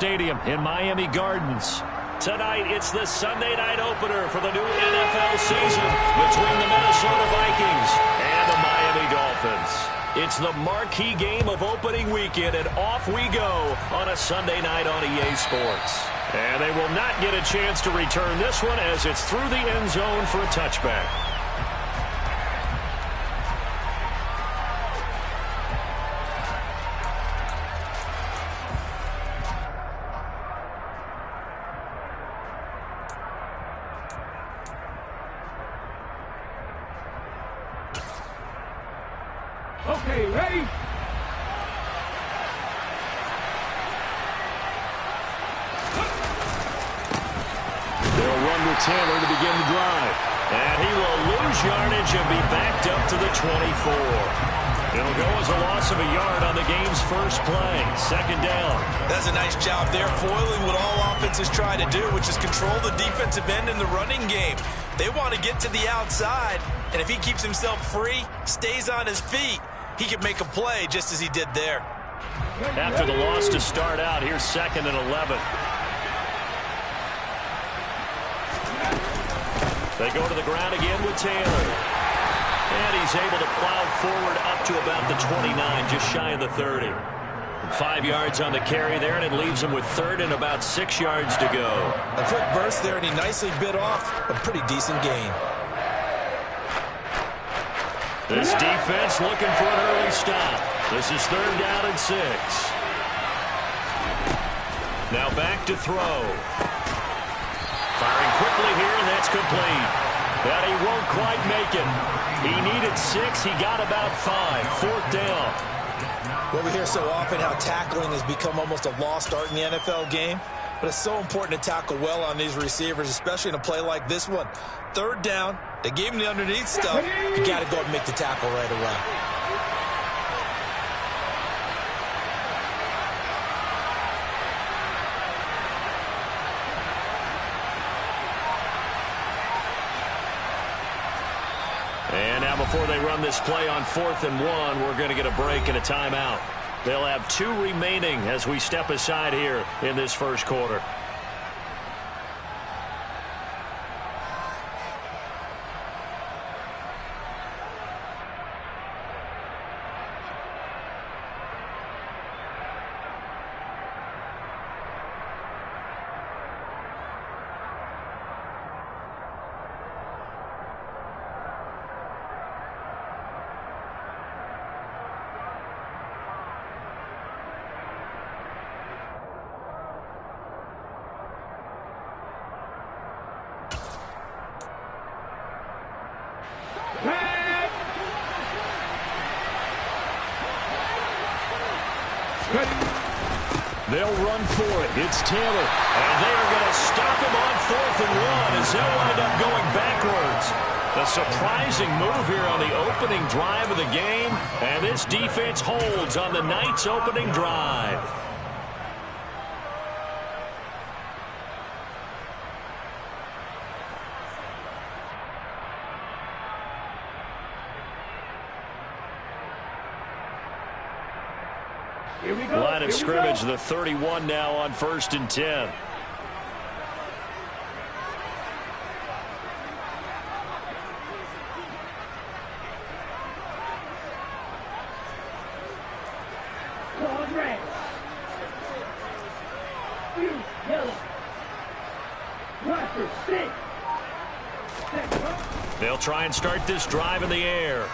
Stadium in Miami Gardens. Tonight, it's the Sunday night opener for the new NFL season between the Minnesota Vikings and the Miami Dolphins. It's the marquee game of opening weekend, and off we go on a Sunday night on EA Sports. And they will not get a chance to return this one as it's through the end zone for a touchback. Okay, ready? They'll run with Taylor to begin the drive. And he will lose yardage and be backed up to the 24. It'll go as a loss of a yard on the game's first play. Second down. That's a nice job there, foiling what all offenses try to do, which is control the defensive end in the running game. They want to get to the outside, and if he keeps himself free, stays on his feet, he can make a play just as he did there. After the loss to start out, here's 2nd and 11. They go to the ground again with Taylor. And he's able to plow forward up to about the 29, just shy of the 30. 5 yards on the carry there, and it leaves him with 3rd and about 6 yards to go. A quick burst there, and he nicely bit off a pretty decent gain. This defense looking for an early stop. This is 3rd down and 6. Now back to throw. Firing quickly here, and that's complete. But he won't quite make it. He needed 6. He got about 5. 4th down. Well, we hear so often how tackling has become almost a lost art in the NFL game. But it's so important to tackle well on these receivers, especially in a play like this one. 3rd down. They gave him the underneath stuff. You got to go and make the tackle right away. And now before they run this play on 4th and 1, we're going to get a break and a timeout. They'll have 2 remaining as we step aside here in this first quarter. They'll run for it. It's Taylor. And they are going to stop him on 4th and 1 as they'll wind up going backwards. A surprising move here on the opening drive of the game. And this defense holds on the night's opening drive. Here we go. Line of scrimmage, the 31 now on 1st and 10. Call red. Blue, yellow. Roger, sit. They'll try and start this drive in the air.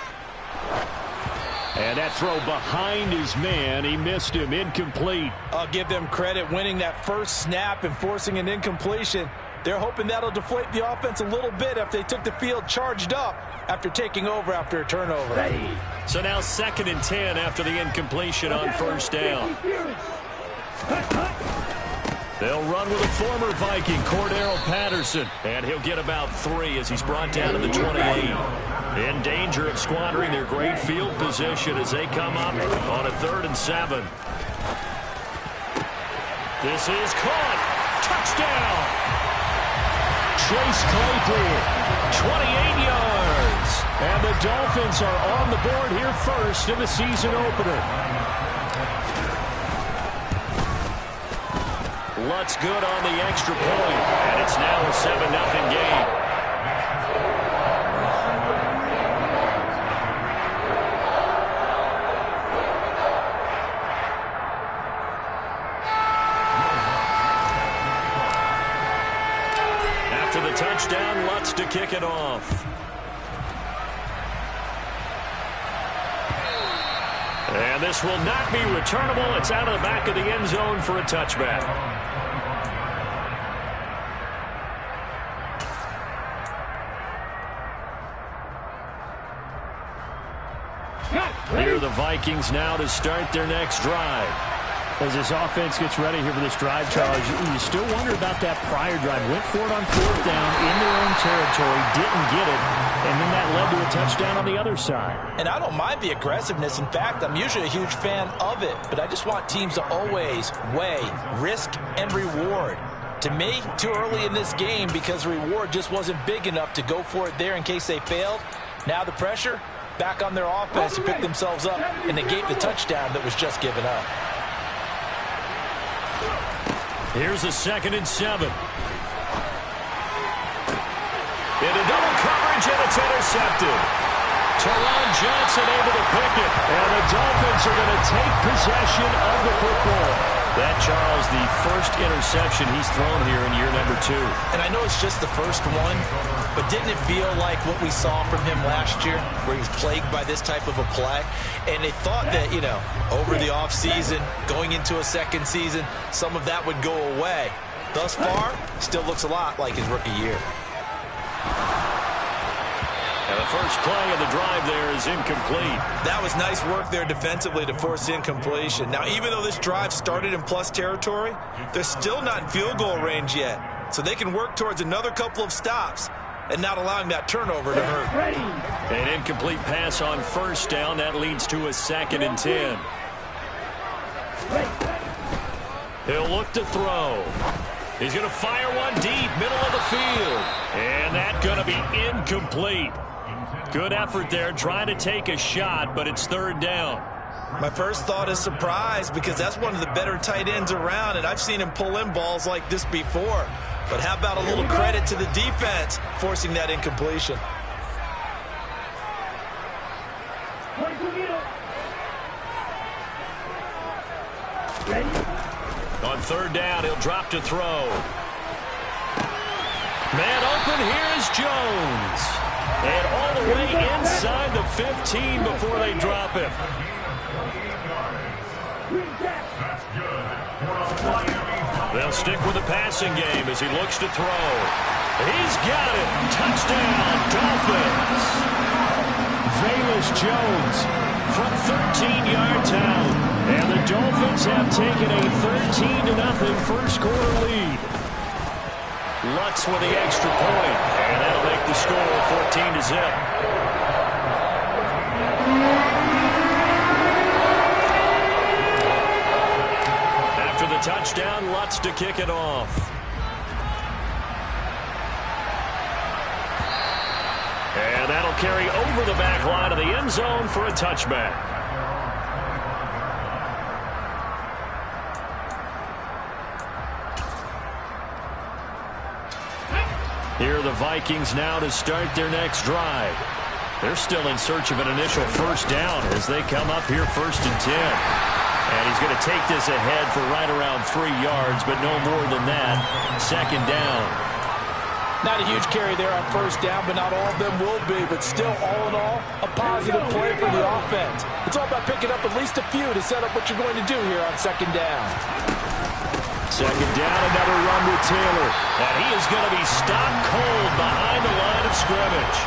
And that throw behind his man, he missed him, incomplete. I'll give them credit winning that first snap and forcing an incompletion. They're hoping that'll deflate the offense a little bit if they took the field charged up after taking over after a turnover. Ready. So now 2nd and 10 after the incompletion on 1st down. They'll run with a former Viking, Cordero Patterson, and he'll get about 3 as he's brought down to the 28. In danger of squandering their great field position as they come up on a 3rd and 7. This is caught. Touchdown. Chase Claypool, 28 yards. And the Dolphins are on the board here first in the season opener. Lutz good on the extra point, and it's now a 7-0 game. After the touchdown, Lutz to kick it off. And this will not be returnable. It's out of the back of the end zone for a touchback. Here are the Vikings now to start their next drive. As this offense gets ready here for this drive, Charles, you still wonder about that prior drive. Went for it on 4th down in their own territory, didn't get it, and then that led to a touchdown on the other side. And I don't mind the aggressiveness. In fact, I'm usually a huge fan of it, but I just want teams to always weigh risk and reward. To me, too early in this game because reward just wasn't big enough to go for it there in case they failed. Now the pressure back on their offense to pick themselves up and negate the touchdown that was just given up. Here's a 2nd and 7. Into double coverage, and it's intercepted. Teron Johnson able to pick it, and the Dolphins are going to take possession of the football. That, Charles, the first interception he's thrown here in year number 2. And I know it's just the first one, but didn't it feel like what we saw from him last year, where he was plagued by this type of a play? And they thought that, you know, over the offseason, going into a second season, some of that would go away. Thus far, still looks a lot like his rookie year. And the first play of the drive there is incomplete. That was nice work there defensively to force incompletion. Now, even though this drive started in plus territory, they're still not in field goal range yet. So they can work towards another couple of stops and not allowing that turnover to hurt. An incomplete pass on 1st down. That leads to a 2nd and 10. He'll look to throw. He's going to fire one deep, middle of the field. And that's going to be incomplete. Good effort there, trying to take a shot, but it's 3rd down. My first thought is surprise because that's one of the better tight ends around, and I've seen him pull in balls like this before. But how about a little credit to the defense forcing that incompletion? On 3rd down, he'll drop to throw. Man open, here's Jones. And all the way inside the 15 before they drop him. They'll stick with the passing game as he looks to throw. He's got it. Touchdown, Dolphins. Velus Jones from 13 yards out. And the Dolphins have taken a 13-0 first quarter lead. Lutz with the extra point, and that'll make the score 14-0. After the touchdown, Lutz to kick it off. And that'll carry over the back line of the end zone for a touchback. Here are the Vikings now to start their next drive. They're still in search of an initial 1st down as they come up here 1st and 10. And he's going to take this ahead for right around 3 yards, but no more than that. 2nd down. Not a huge carry there on 1st down, but not all of them will be. But still, all in all, a positive play for the offense. It's all about picking up at least a few to set up what you're going to do here on 2nd down. 2nd down, another run with Taylor. And he is going to be stopped cold behind the line of scrimmage.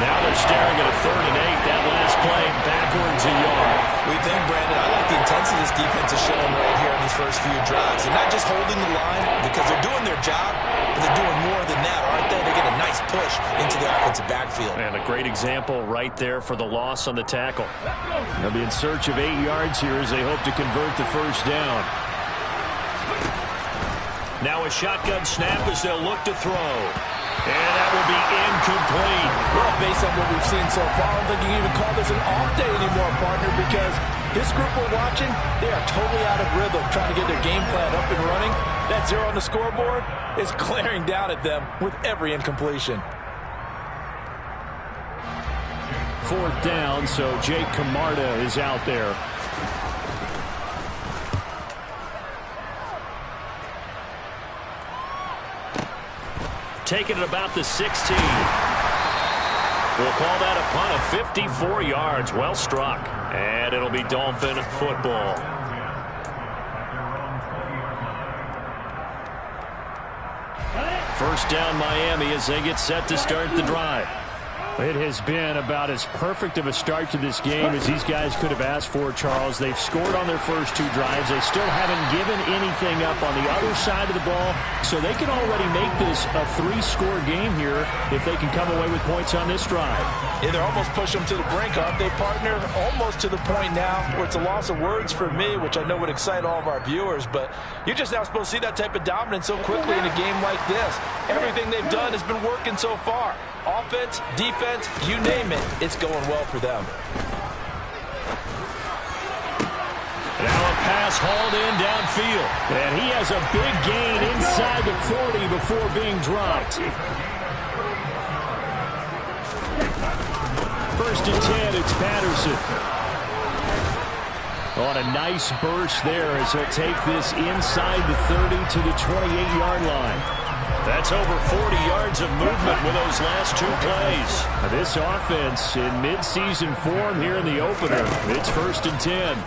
Now they're staring at a 3rd and 8. That last play backwards a yard. We think, Brandon, I like the intensity this defense is showing right here in these first few drives. They're not just holding the line because they're doing their job, but they're doing more than that, aren't they? They get a nice push into the offensive backfield. And a great example right there for the loss on the tackle. They'll be in search of 8 yards here as they hope to convert the 1st down. Now a shotgun snap as they'll look to throw. And that will be incomplete. Well, based on what we've seen so far, I don't think you can even call this an off day anymore, partner, because this group we're watching, they are totally out of rhythm, trying to get their game plan up and running. That 0 on the scoreboard is glaring down at them with every incompletion. 4th down, so Jake Camarda is out there. Taking it about the 16. We'll call that a punt of 54 yards. Well struck. And it'll be Dolphin football. First down Miami as they get set to start the drive. It has been about as perfect of a start to this game as these guys could have asked for, Charles. They've scored on their first 2 drives. They still haven't given anything up on the other side of the ball, so they can already make this a 3-score game here if they can come away with points on this drive. Yeah, they're almost pushing them to the brink, aren't they, partner? Almost to the point now where it's a loss of words for me, which I know would excite all of our viewers, but you're just now supposed to see that type of dominance so quickly in a game like this. Everything they've done has been working so far. Offense, defense, you name it, it's going well for them. Now a pass hauled in downfield. And he has a big gain inside the 40 before being dropped. 1st and 10, it's Patterson. On a nice burst there as he'll take this inside the 30 to the 28-yard line. That's over 40 yards of movement with those last 2 plays. This offense in midseason form here in the opener. It's 1st and 10.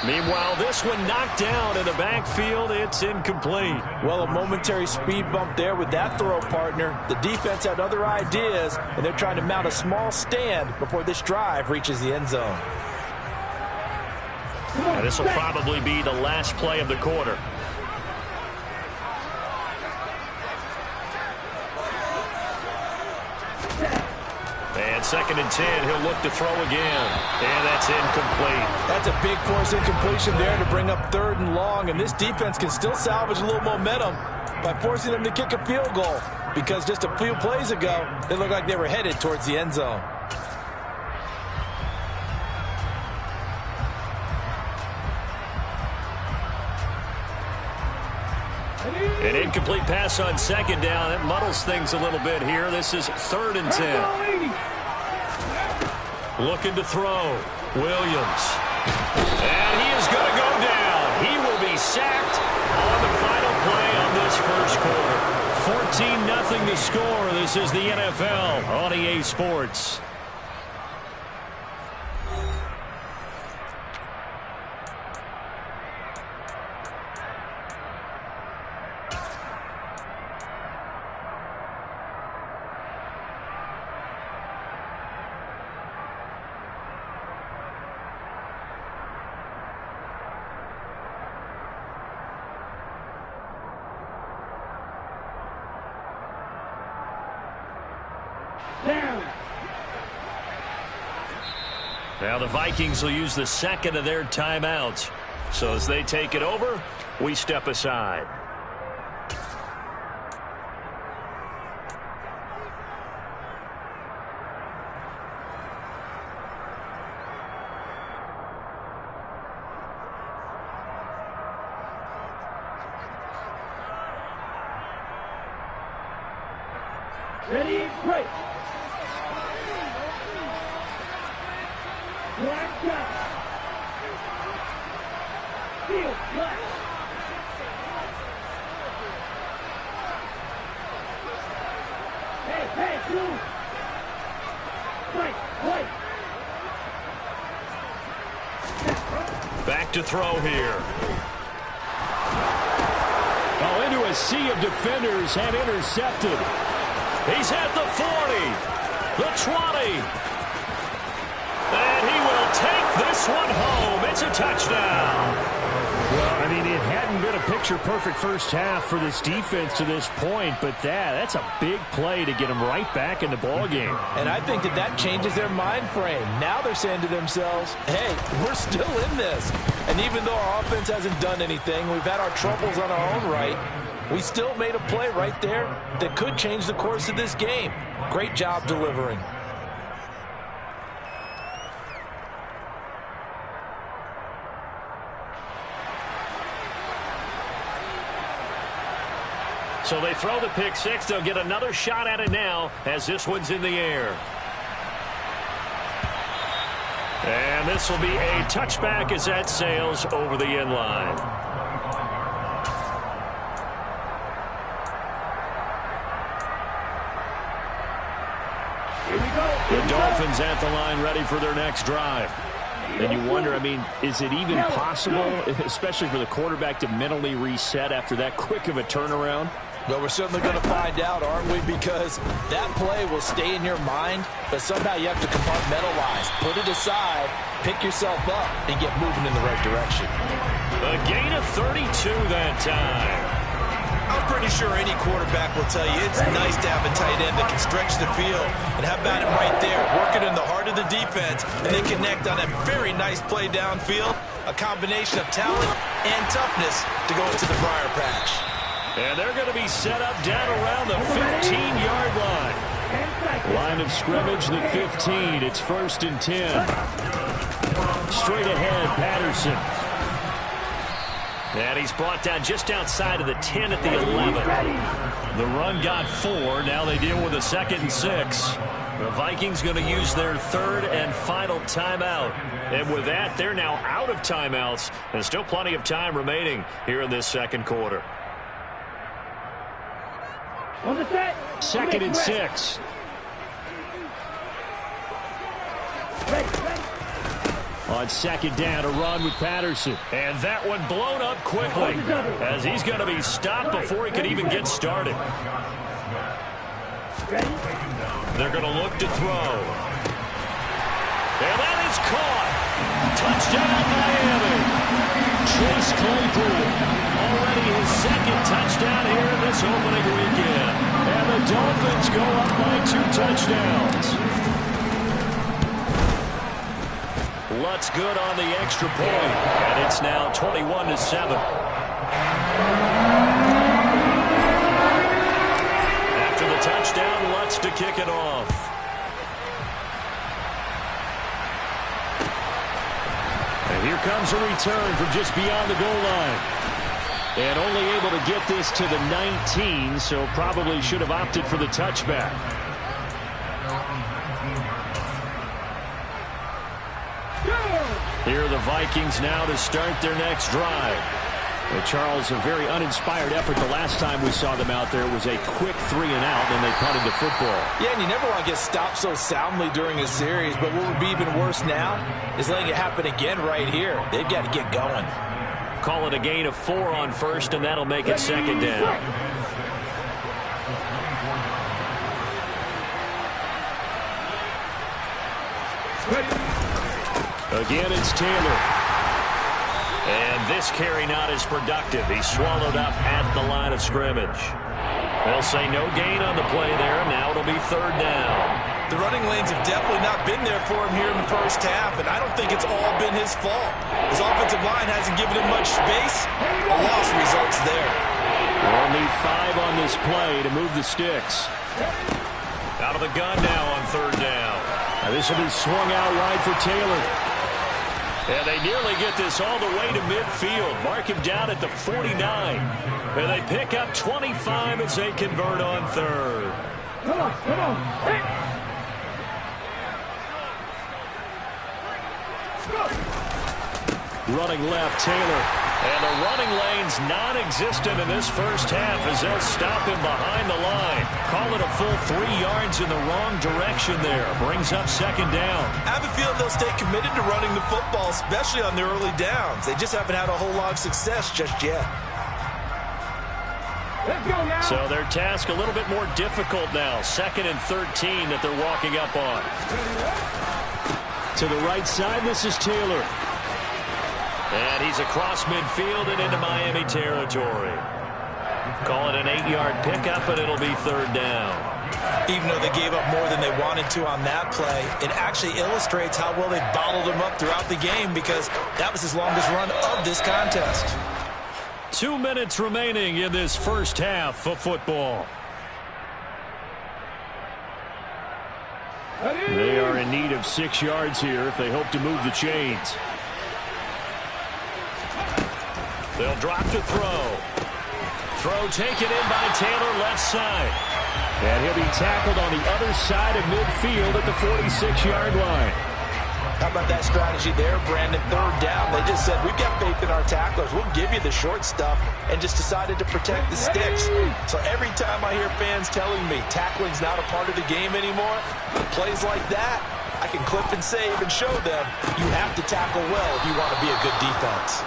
Meanwhile, this one knocked down in the backfield. It's incomplete. Well, a momentary speed bump there with that throw, partner. The defense had other ideas, and they're trying to mount a small stand before this drive reaches the end zone. And this will probably be the last play of the quarter. And 2nd and 10, he'll look to throw again. And that's incomplete. That's a big force incompletion there to bring up 3rd and long. And this defense can still salvage a little momentum by forcing them to kick a field goal. Because just a few plays ago, they looked like they were headed towards the end zone. An incomplete pass on 2nd down. That muddles things a little bit here. This is 3rd and 10. Looking to throw. Williams. And he is going to go down. He will be sacked on the final play of this first quarter. 14-0 to score. This is the NFL on EA Sports. Now the Vikings will use the 2nd of their timeouts. So as they take it over, we step aside. Ready, break. Black shot. Field, black. Hey, blue. White. Back to throw here. Oh, into a sea of defenders and intercepted. He's at the 40, the 20. And he will take this one home. It's a touchdown. Well, I mean, it hadn't been a picture-perfect first half for this defense to this point, but that's a big play to get them right back in the ballgame. And I think that changes their mind frame. Now they're saying to themselves, hey, we're still in this. And even though our offense hasn't done anything, we've had our troubles on our own right, we still made a play right there that could change the course of this game. Great job delivering. So they throw the pick six. They'll get another shot at it now as this one's in the air. And this will be a touchback as that sails over the end line. Here we go. The Dolphins at the line ready for their next drive. And you wonder, I mean, is it even possible, especially for the quarterback, to mentally reset after that quick of a turnaround? Well, we're certainly going to find out, aren't we? Because that play will stay in your mind, but somehow you have to compartmentalize. Put it aside, pick yourself up, and get moving in the right direction. A gain of 32 that time. I'm pretty sure any quarterback will tell you it's nice to have a tight end that can stretch the field. And how about it right there, working in the heart of the defense, and they connect on a very nice play downfield, a combination of talent and toughness to go into the briar patch. And they're going to be set up down around the 15-yard line. Line of scrimmage, the 15. It's 1st and 10. Straight ahead, Patterson. And he's brought down just outside of the 10 at the 11. The run got 4. Now they deal with a 2nd and 6. The Vikings going to use their 3rd and final timeout. And with that, they're now out of timeouts. There's still plenty of time remaining here in this second quarter. On the set. 2nd and 6. Ready. On 2nd down, a run with Patterson. And that one blown up quickly as he's going to be stopped before he could even get started. They're going to look to throw. And that is caught. Touchdown, Miami. Chase Claypool, already his 2nd touchdown here in this opening weekend. And the Dolphins go up by 2 touchdowns. Lutz good on the extra point, and it's now 21-7. After the touchdown, Lutz to kick it off. And here comes a return from just beyond the goal line. And only able to get this to the 19, so probably should have opted for the touchback. Here are the Vikings now to start their next drive. Charles, a very uninspired effort the last time we saw them out there. It was a quick 3 and out, and they punted the football. Yeah, and you never want to get stopped so soundly during a series, but what would be even worse now is letting it happen again right here. They've got to get going. Call it a gain of 4 on 1st, and that'll make it 2nd down. Again, it's Taylor. And this carry not as productive. He's swallowed up at the line of scrimmage. They'll say no gain on the play there. Now it'll be 3rd down. The running lanes have definitely not been there for him here in the first half, and I don't think it's all been his fault. His offensive line hasn't given him much space. A loss results there. We'll need 5 on this play to move the sticks. Out of the gun now on 3rd down. Now this will be swung out wide for Taylor. And they nearly get this all the way to midfield. Mark him down at the 49. And they pick up 25 as they convert on 3rd. Come on. Hey. Running left, Taylor. And the running lane's non-existent in this first half as they'll stop him behind the line. Call it a full 3 yards in the wrong direction there. Brings up 2nd down. I have a feeling they'll stay committed to running the football, especially on their early downs. They just haven't had a whole lot of success just yet. Let's go now. So their task a little bit more difficult now. 2nd and 13 that they're walking up on. To the right side, this is Taylor. And he's across midfield and into Miami territory. Call it an 8-yard pickup, but it'll be 3rd down. Even though they gave up more than they wanted to on that play, it actually illustrates how well they bottled him up throughout the game because that was his longest run of this contest. 2 minutes remaining in this first half of football. They are in need of 6 yards here if they hope to move the chains. They'll drop to throw. throw taken in by Taylor left side. And he'll be tackled on the other side of midfield at the 46-yard line. How about that strategy there, Brandon? Third down. They just said, we've got faith in our tacklers. We'll give you the short stuff, and just decided to protect the sticks. So every time I hear fans telling me tackling's not a part of the game anymore, plays like that, I can clip and save and show them you have to tackle well if you want to be a good defense.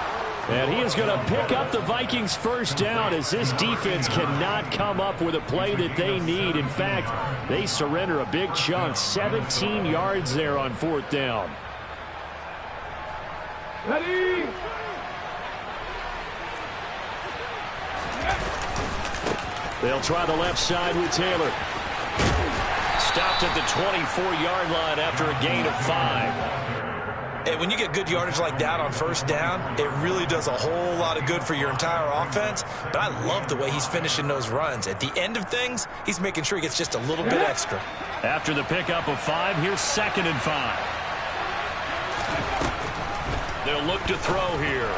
And he is going to pick up the Vikings' first down as this defense cannot come up with a play that they need. In fact, they surrender a big chunk, 17 yards there on fourth down. Ready? They'll try the left side with Taylor. Stopped at the 24-yard line after a gain of 5. And when you get good yardage like that on first down, it really does a whole lot of good for your entire offense. But I love the way he's finishing those runs. At the end of things, he's making sure he gets just a little bit extra. After the pickup of 5, here's 2nd and 5. They'll look to throw here.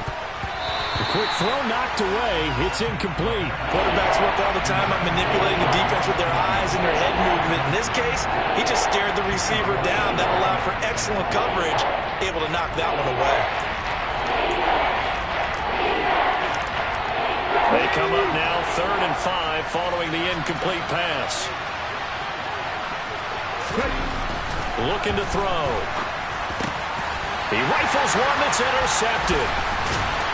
A quick throw knocked away. It's incomplete. Quarterbacks work all the time on manipulating the defense with their eyes and their head movement. In this case, he just stared the receiver down. That allowed for excellent coverage, able to knock that one away. They come up now 3rd and 5 following the incomplete pass. Looking to throw. He rifles one that's intercepted.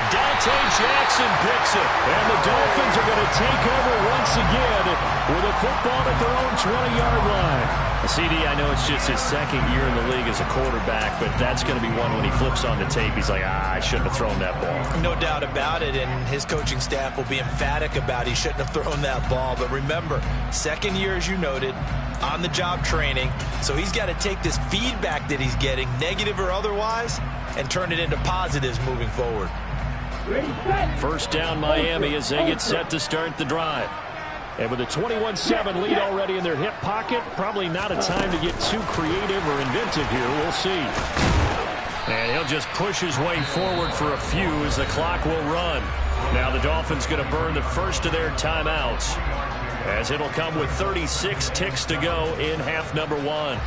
Dante Jackson picks it. And the Dolphins are going to take over once again with a football at their own 20-yard line. CD, I know it's just his 2nd year in the league as a quarterback, but that's going to be one when he flips on the tape. He's like, I shouldn't have thrown that ball. No doubt about it, and his coaching staff will be emphatic about he shouldn't have thrown that ball. But remember, 2nd year, as you noted, on-the-job training. So he's got to take this feedback that he's getting, negative or otherwise, and turn it into positives moving forward. First down Miami as they get set to start the drive. And with a 21-7 lead already in their hip pocket, probably not a time to get too creative or inventive here. We'll see. And he'll just push his way forward for a few as the clock will run. Now the Dolphins going to burn the first of their timeouts, as it'll come with 36 ticks to go in half number 1.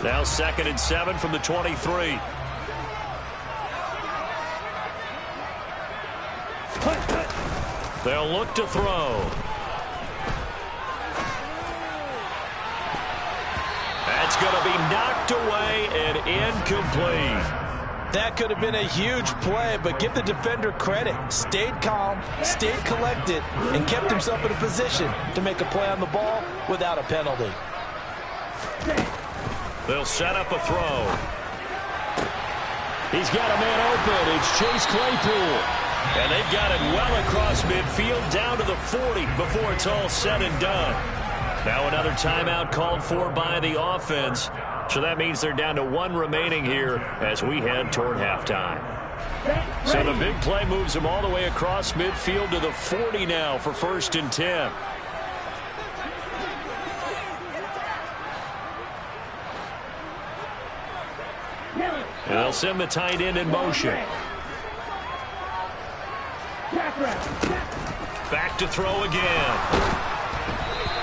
Now 2nd and 7 from the 23. They'll look to throw. That's going to be knocked away and incomplete. That could have been a huge play, but give the defender credit. Stayed calm, stayed collected, and kept himself in a position to make a play on the ball without a penalty. They'll set up a throw. He's got a man open. It's Chase Claypool. And they've got it well across midfield down to the 40 before it's all said and done. Now another timeout called for by the offense. So that means they're down to 1 remaining here as we head toward halftime. So the big play moves them all the way across midfield to the 40 now for 1st and 10. And they'll send the tight end in motion. Back to throw again.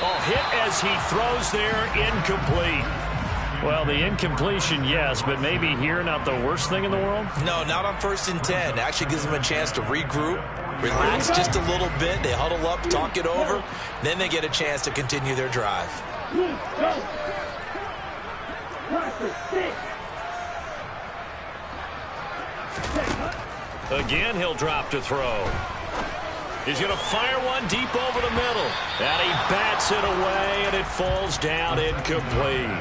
Oh, hit as he throws there, incomplete. Well, the incompletion, yes, but maybe here not the worst thing in the world? No, not on 1st and 10. Actually gives them a chance to regroup, relax just a little bit. They huddle up, talk it over. Then they get a chance to continue their drive. Again, he'll drop to throw. He's going to fire one deep over the middle. And he bats it away, and it falls down incomplete.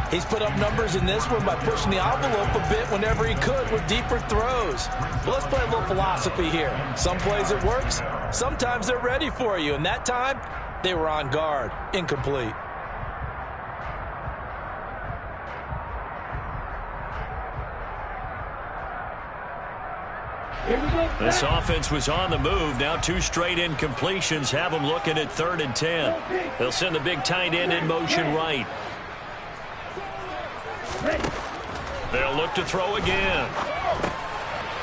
He's put up numbers in this one by pushing the envelope a bit whenever he could with deeper throws. But let's play a little philosophy here. Some plays it works. Sometimes they're ready for you. And that time, they were on guard. Incomplete. This offense was on the move. Now 2 straight incompletions have them looking at 3rd and 10. They'll send the big tight end in motion right. They'll look to throw again.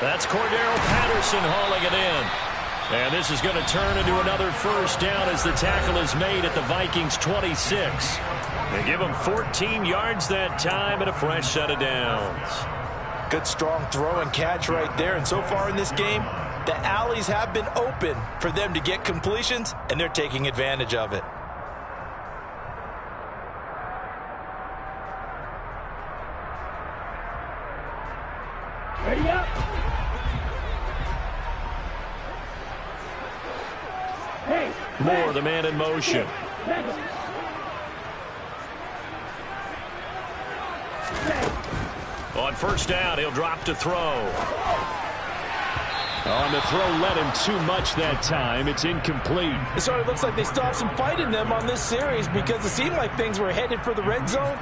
That's Cordero Patterson hauling it in. And this is going to turn into another first down as the tackle is made at the Vikings 26. They give them 14 yards that time and a fresh set of downs. Good strong throw and catch right there. And so far in this game, the alleys have been open for them to get completions, and they're taking advantage of it. Ready up. Hey. Moore, the man in motion. On first down, he'll drop to throw. On the throw, led him too much that time. It's incomplete. It sort of looks like they still have some fight in them on this series because it seemed like things were headed for the red zone.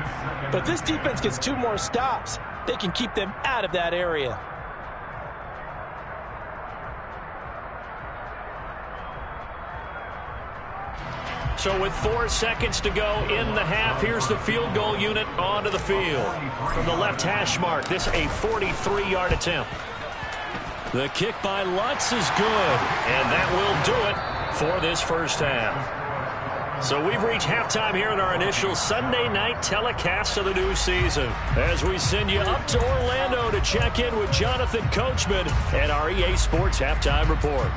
But if this defense gets 2 more stops, they can keep them out of that area. So with 4 seconds to go in the half, here's the field goal unit onto the field. From the left hash mark, this a 43-yard attempt. The kick by Lutz is good, and that will do it for this first half. So we've reached halftime here in our initial Sunday night telecast of the new season, as we send you up to Orlando to check in with Jonathan Coachman and our EA Sports Halftime Report.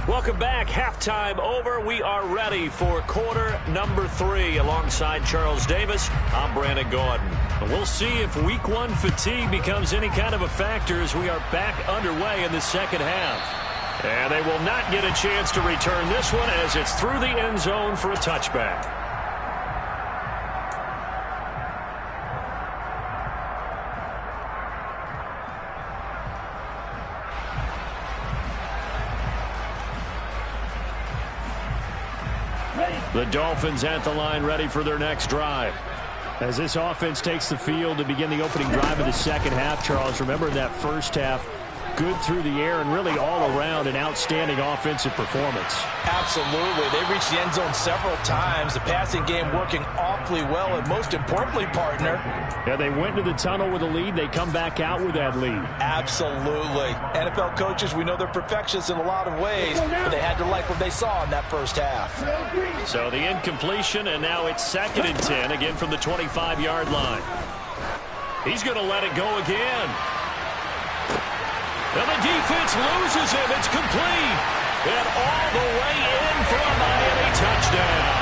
Welcome back. Halftime over. We are ready for quarter number 3. Alongside Charles Davis, I'm Brandon Gordon. We'll see if week 1 fatigue becomes any kind of a factor as we are back underway in the second half. And they will not get a chance to return this one as it's through the end zone for a touchback. The Dolphins at the line, ready for their next drive. As this offense takes the field to begin the opening drive of the second half, Charles, remember that first half, good through the air and really all around an outstanding offensive performance. Absolutely. They reached the end zone several times. The passing game working awfully well, and most importantly, partner. Yeah, they went to the tunnel with a lead. They come back out with that lead. Absolutely. NFL coaches, we know they're perfectionists in a lot of ways, but they had to like what they saw in that first half. So the incompletion, and now it's 2nd and 10, again from the 25-yard line. He's going to let it go again. And the defense loses him. It's complete. And all the way in for a Miami touchdown.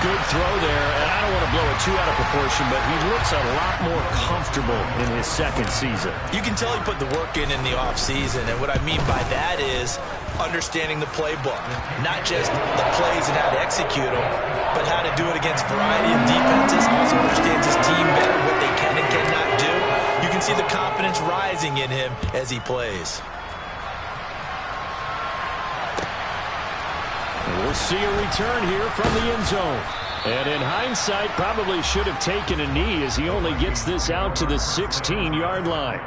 Good throw there, and I don't want to blow it too out of proportion, but he looks a lot more comfortable in his second season. You can tell he put the work in the offseason, and what I mean by that is understanding the playbook. Not just the plays and how to execute them, but how to do it against a variety of defenses. Also understands his team better, what they can and cannot do. You can see the confidence rising in him as he plays. We'll see a return here from the end zone. And in hindsight, probably should have taken a knee as he only gets this out to the 16-yard line.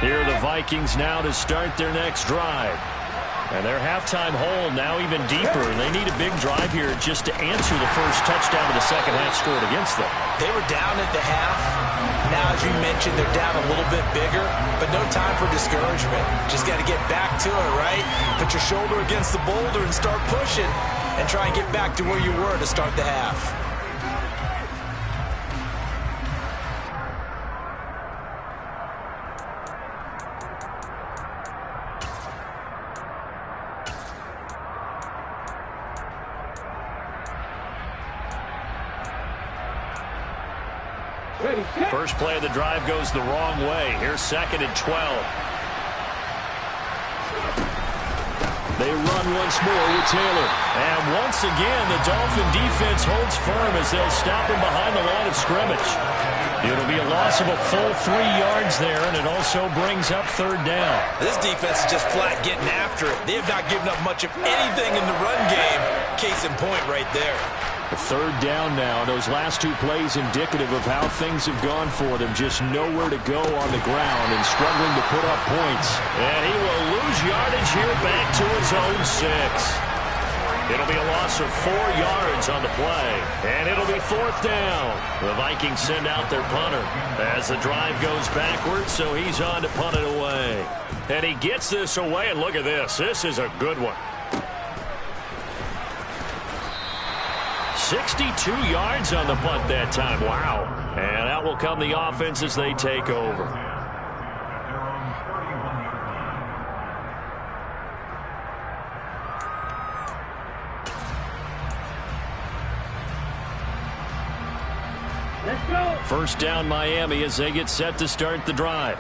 Here are the Vikings now to start their next drive. And their halftime hole now even deeper. They need a big drive here just to answer the first touchdown of the second half scored against them. They were down at the half. Now, as you mentioned, they're down a little bit bigger, but no time for discouragement. Just got to get back to it, right? Put your shoulder against the boulder and start pushing and try and get back to where you were to start the half. First play of the drive goes the wrong way. Here's 2nd and 12. They run once more with Taylor. And once again, the Dolphin defense holds firm as they'll stop him behind the line of scrimmage. It'll be a loss of a full 3 yards there, and it also brings up 3rd down. This defense is just flat getting after it. They have not given up much of anything in the run game. Case in point right there. 3rd down now. Those last 2 plays indicative of how things have gone for them. Just nowhere to go on the ground and struggling to put up points. And he will lose yardage here back to his own 6. It'll be a loss of 4 yards on the play, and it'll be 4th down. The Vikings send out their punter as the drive goes backwards, so he's on to punt it away. And he gets this away, and look at this. This is a good one. 62 yards on the punt that time. Wow. And out will come the offense as they take over. Let's go. First down Miami as they get set to start the drive.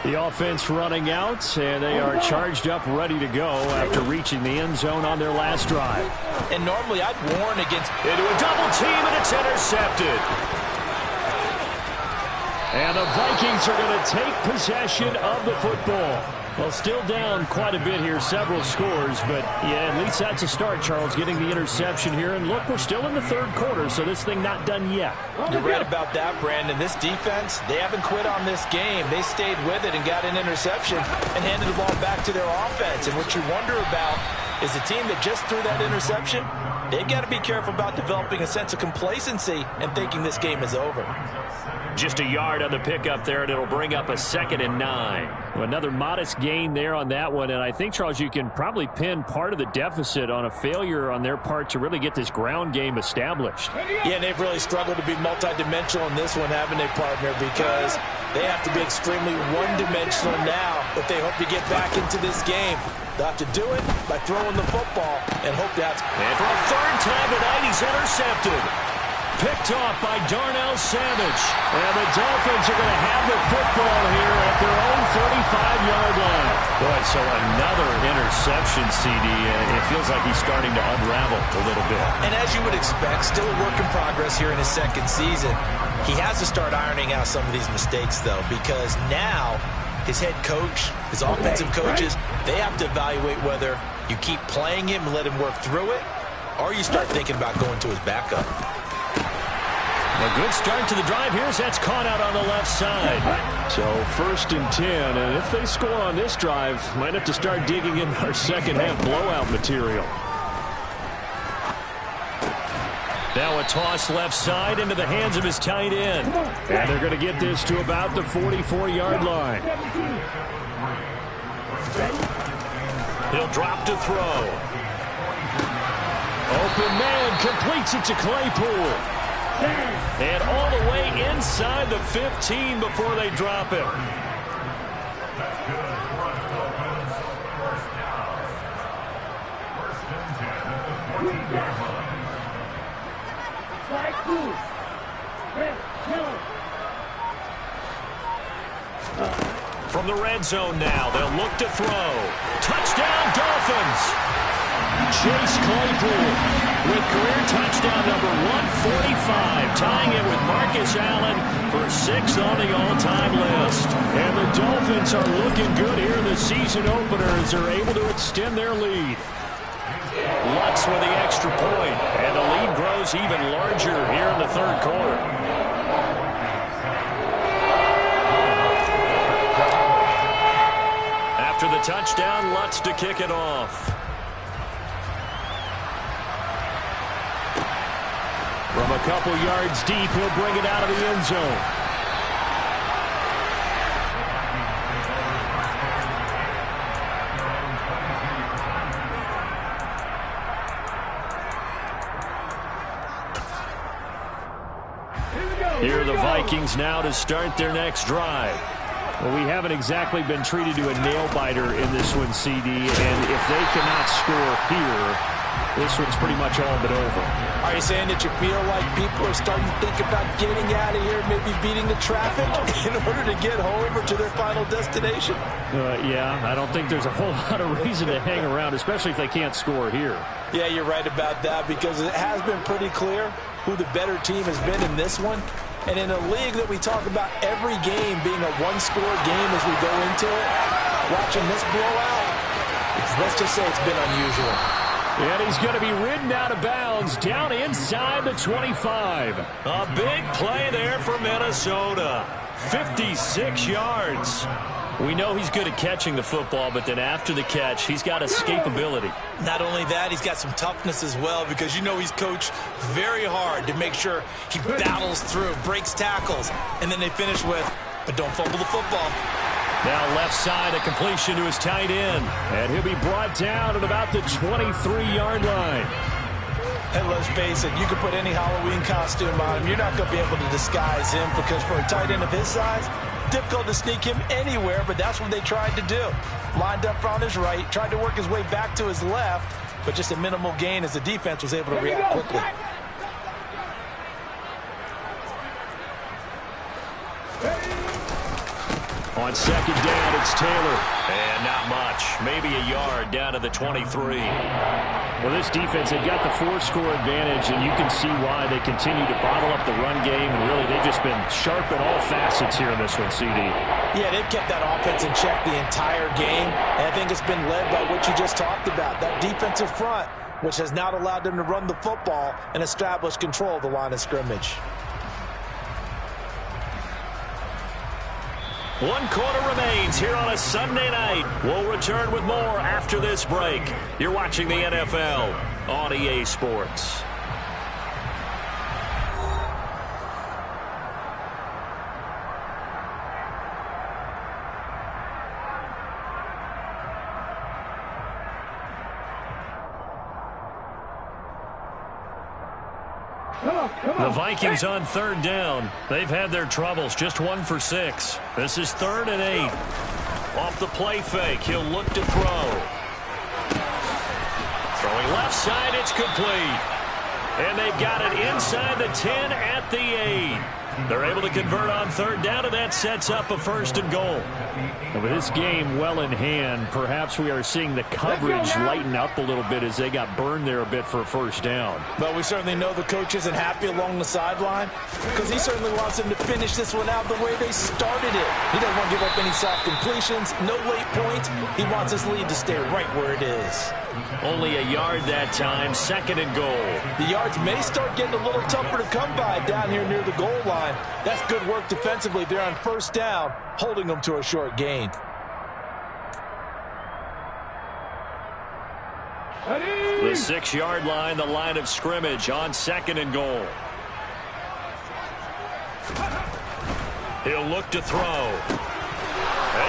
The offense running out, and they are charged up, ready to go after reaching the end zone on their last drive. And normally I'd warn against Into a double team, and it's intercepted. And the Vikings are going to take possession of the football. Well, still down quite a bit here, several scores, but yeah, at least that's a start, Charles, getting the interception here. And look, we're still in the third quarter, so this thing not done yet. You're right about that, Brandon. This defense, they haven't quit on this game. They stayed with it and got an interception and handed the ball back to their offense. And what you wonder about is the team that just threw that interception, they've got to be careful about developing a sense of complacency and thinking this game is over. Just a yard on the pickup there, and it'll bring up a 2nd and 9. Well, another modest gain there on that one, and I think, Charles, you can probably pin part of the deficit on a failure on their part to really get this ground game established. Yeah, and they've really struggled to be multidimensional in this one, haven't they, partner? Because they have to be extremely one-dimensional now if they hope to get back into this game. They'll have to do it by throwing the football and hope to have... And for a 3rd time tonight, he's intercepted. Picked off by Darnell Savage. And the Dolphins are going to have the football here at their own 35-yard line. Boy, so another interception, CD, and it feels like he's starting to unravel a little bit. And as you would expect, still a work in progress here in his 2nd season. He has to start ironing out some of these mistakes, though, because now his head coach, his offensive coaches, they have to evaluate whether you keep playing him and let him work through it, or you start thinking about going to his backup. A good start to the drive here as that's caught out on the left side. So 1st and 10, and if they score on this drive, might have to start digging in our second-half blowout material. Now a toss left side into the hands of his tight end. And they're going to get this to about the 44-yard line. He'll drop to throw. Open man completes it to Claypool. And all the way inside the 15 before they drop him. From the red zone now, they'll look to throw. Touchdown, Dolphins! Chase Claypool with career touchdown number 145, tying it with Marcus Allen for 6th on the all-time list. And the Dolphins are looking good here in the season opener as they're able to extend their lead. Lutz with the extra point, and the lead grows even larger here in the 3rd quarter. After the touchdown, Lutz to kick it off. From a couple yards deep, he'll bring it out of the end zone. Here are the Vikings now to start their next drive. Well, we haven't exactly been treated to a nail-biter in this one, CD, and if they cannot score here, this one's pretty much all but over. Are you saying that you feel like people are starting to think about getting out of here, maybe beating the traffic in order to get home or to their final destination? Yeah, I don't think there's a whole lot of reason to hang around, especially if they can't score here. Yeah, you're right about that because it has been pretty clear who the better team has been in this one. And in a league that we talk about every game being a one-score game as we go into it, watching this blowout, let's just say it's been unusual. And he's going to be ridden out of bounds down inside the 25. A big play there for Minnesota. 56 yards. We know he's good at catching the football, but then after the catch, he's got escapability. Not only that, he's got some toughness as well, because you know he's coached very hard to make sure he battles through, breaks tackles, and then they finish with, but don't fumble the football. Now left side, a completion to his tight end, and he'll be brought down at about the 23-yard line. And let's face it, you can put any Halloween costume on him. You're not going to be able to disguise him, because for a tight end of his size, difficult to sneak him anywhere, but that's what they tried to do. Lined up on his right, tried to work his way back to his left, but just a minimal gain as the defense was able to react quickly. On second down, it's Taylor. And not much. Maybe a yard down to the 23. Well, this defense, they've got the 4-score advantage, and you can see why they continue to bottle up the run game. And really, they've just been sharp in all facets here in this one, CD. Yeah, they've kept that offense in check the entire game. And I think it's been led by what you just talked about, that defensive front, which has not allowed them to run the football and establish control of the line of scrimmage. 1 quarter remains here on a Sunday night. We'll return with more after this break. You're watching the NFL on EA Sports. The Vikings on third down. They've had their troubles. Just 1 for 6. This is 3rd and 8. Off the play fake, he'll look to throw. Throwing left side, it's complete. And they've got it inside the 10 at the 8. They're able to convert on third down, and that sets up a 1st and goal. And with this game well in hand, perhaps we are seeing the coverage lighten up a little bit as they got burned there a bit for a 1st down. But we certainly know the coach isn't happy along the sideline, because he certainly wants them to finish this one out the way they started it. He doesn't want to give up any soft completions, no late points. He wants his lead to stay right where it is. Only a yard that time, 2nd and goal. The yards may start getting a little tougher to come by down here near the goal line. That's good work defensively there on 1st down, holding them to a short gain. The 6-yard line, the line of scrimmage on 2nd and goal. He'll look to throw.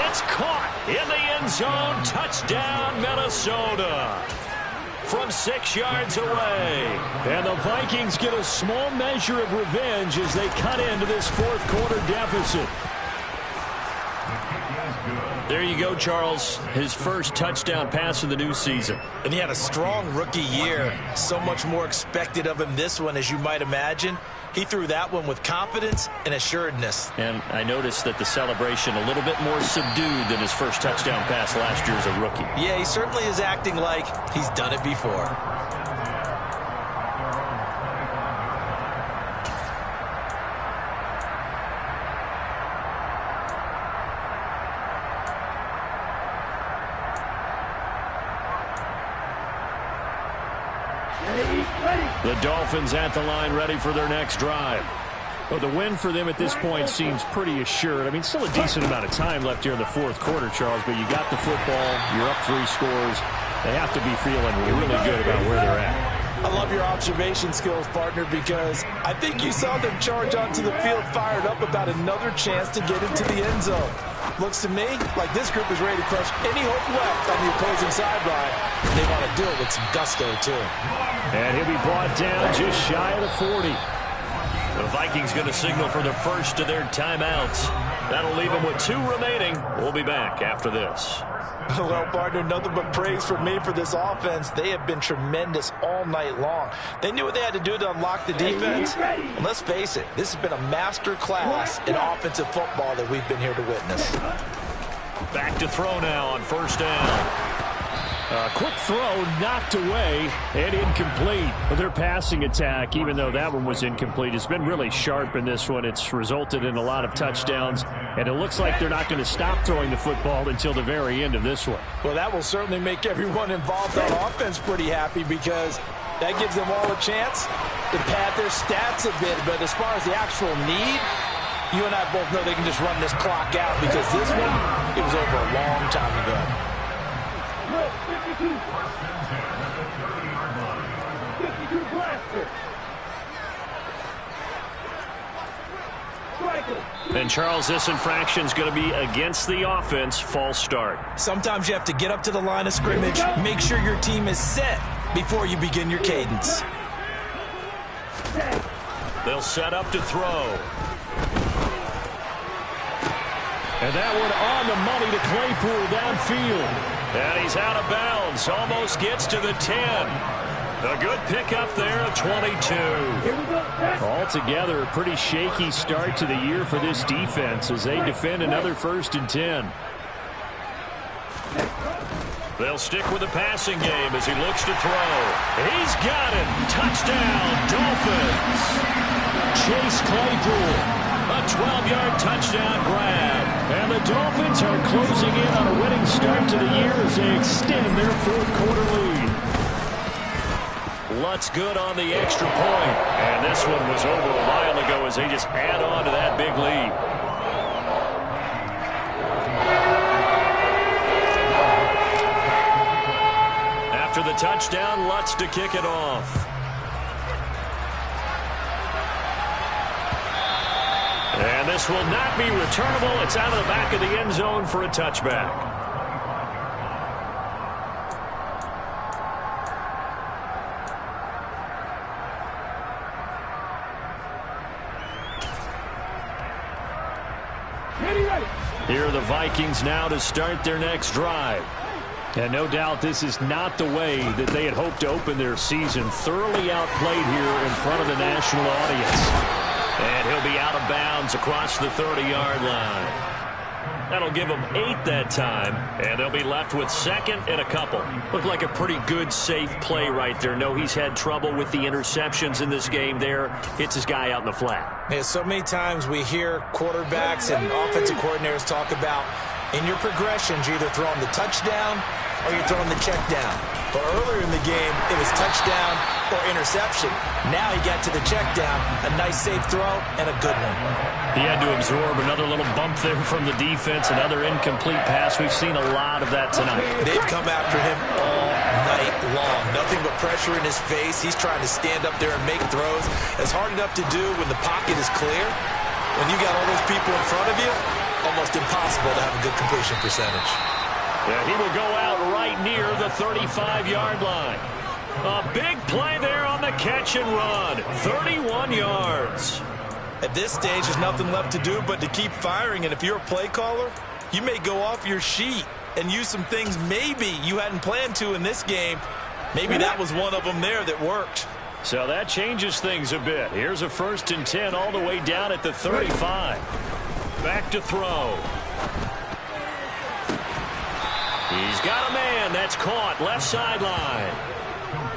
It's caught in the end zone. Touchdown, Minnesota. From 6 yards away. And the Vikings get a small measure of revenge as they cut into this 4th quarter deficit. There you go, Charles. His first touchdown pass of the new season. And he had a strong rookie year. So much more expected of him this one, as you might imagine. He threw that one with confidence and assuredness. And I noticed that the celebration a little bit more subdued than his first touchdown pass last year as a rookie. Yeah, he certainly is acting like he's done it before. The Dolphins at the line, ready for their next drive. Well, the win for them at this point seems pretty assured. I mean, still a decent amount of time left here in the 4th quarter, Charles, but you got the football, you're up 3 scores. They have to be feeling really good about where they're at. I love your observation skills, partner, because I think you saw them charge onto the field fired up about another chance to get into the end zone. Looks to me like this group is ready to crush any hope left on the opposing sideline. They want to do it with some gusto, too. And he'll be brought down just shy of the 40. The Vikings going to signal for the first of their timeouts. That'll leave them with 2 remaining. We'll be back after this. Well, partner, nothing but praise from me for this offense. They have been tremendous all night long. They knew what they had to do to unlock the defense. And let's face it, this has been a master class in offensive football that we've been here to witness. Back to throw now on 1st down. Quick throw knocked away and incomplete. But their passing attack, even though that one was incomplete, has been really sharp in this one. It's resulted in a lot of touchdowns, and it looks like they're not going to stop throwing the football until the very end of this one. Well, that will certainly make everyone involved on offense pretty happy, because that gives them all a chance to pad their stats a bit. But as far as the actual need, you and I both know they can just run this clock out because this one, it was over a long time ago. 52 blaster. And Charles, this infraction's going to be against the offense. False start. Sometimes you have to get up to the line of scrimmage, make sure your team is set before you begin your cadence. They'll set up to throw. And that one on the money to Claypool downfield. And he's out of bounds. Almost gets to the 10. A good pickup there of 22. Altogether, a pretty shaky start to the year for this defense as they defend another 1st and 10. They'll stick with the passing game as he looks to throw. He's got it. Touchdown, Dolphins. Chase Claypool. A 12-yard touchdown grab. And the Dolphins are closing in on a winning start to the year as they extend their 4th quarter lead. Lutz good on the extra point. And this one was over a while ago as they just add on to that big lead. After the touchdown, Lutz to kick it off. And this will not be returnable. It's out of the back of the end zone for a touchback. Here are the Vikings now to start their next drive. And no doubt this is not the way that they had hoped to open their season. Thoroughly outplayed here in front of the national audience. And he'll be out of bounds across the 30-yard line. That'll give them 8 that time, and they'll be left with 2nd and a couple. Looked like a pretty good, safe play right there. No, he's had trouble with the interceptions in this game there. Hits his guy out in the flat. Yeah, so many times we hear quarterbacks and offensive coordinators talk about in your progressions, you're either throwing the touchdown or you're throwing the check down. But earlier in the game, it was touchdown or interception. Now he got to the check down, a nice safe throw, and a good one. He had to absorb another little bump there from the defense, another incomplete pass. We've seen a lot of that tonight. They've come after him all night long. Nothing but pressure in his face. He's trying to stand up there and make throws. It's hard enough to do when the pocket is clear. When you got all those people in front of you, almost impossible to have a good completion percentage. Yeah, he will go out right near the 35-yard line. A big play there on the catch and run. 31 yards. At this stage, there's nothing left to do but to keep firing. And if you're a play caller, you may go off your sheet and use some things maybe you hadn't planned to in this game. Maybe that was one of them there that worked. So that changes things a bit. Here's a 1st and 10 all the way down at the 35. Back to throw. He's got a man. That's caught. Left sideline.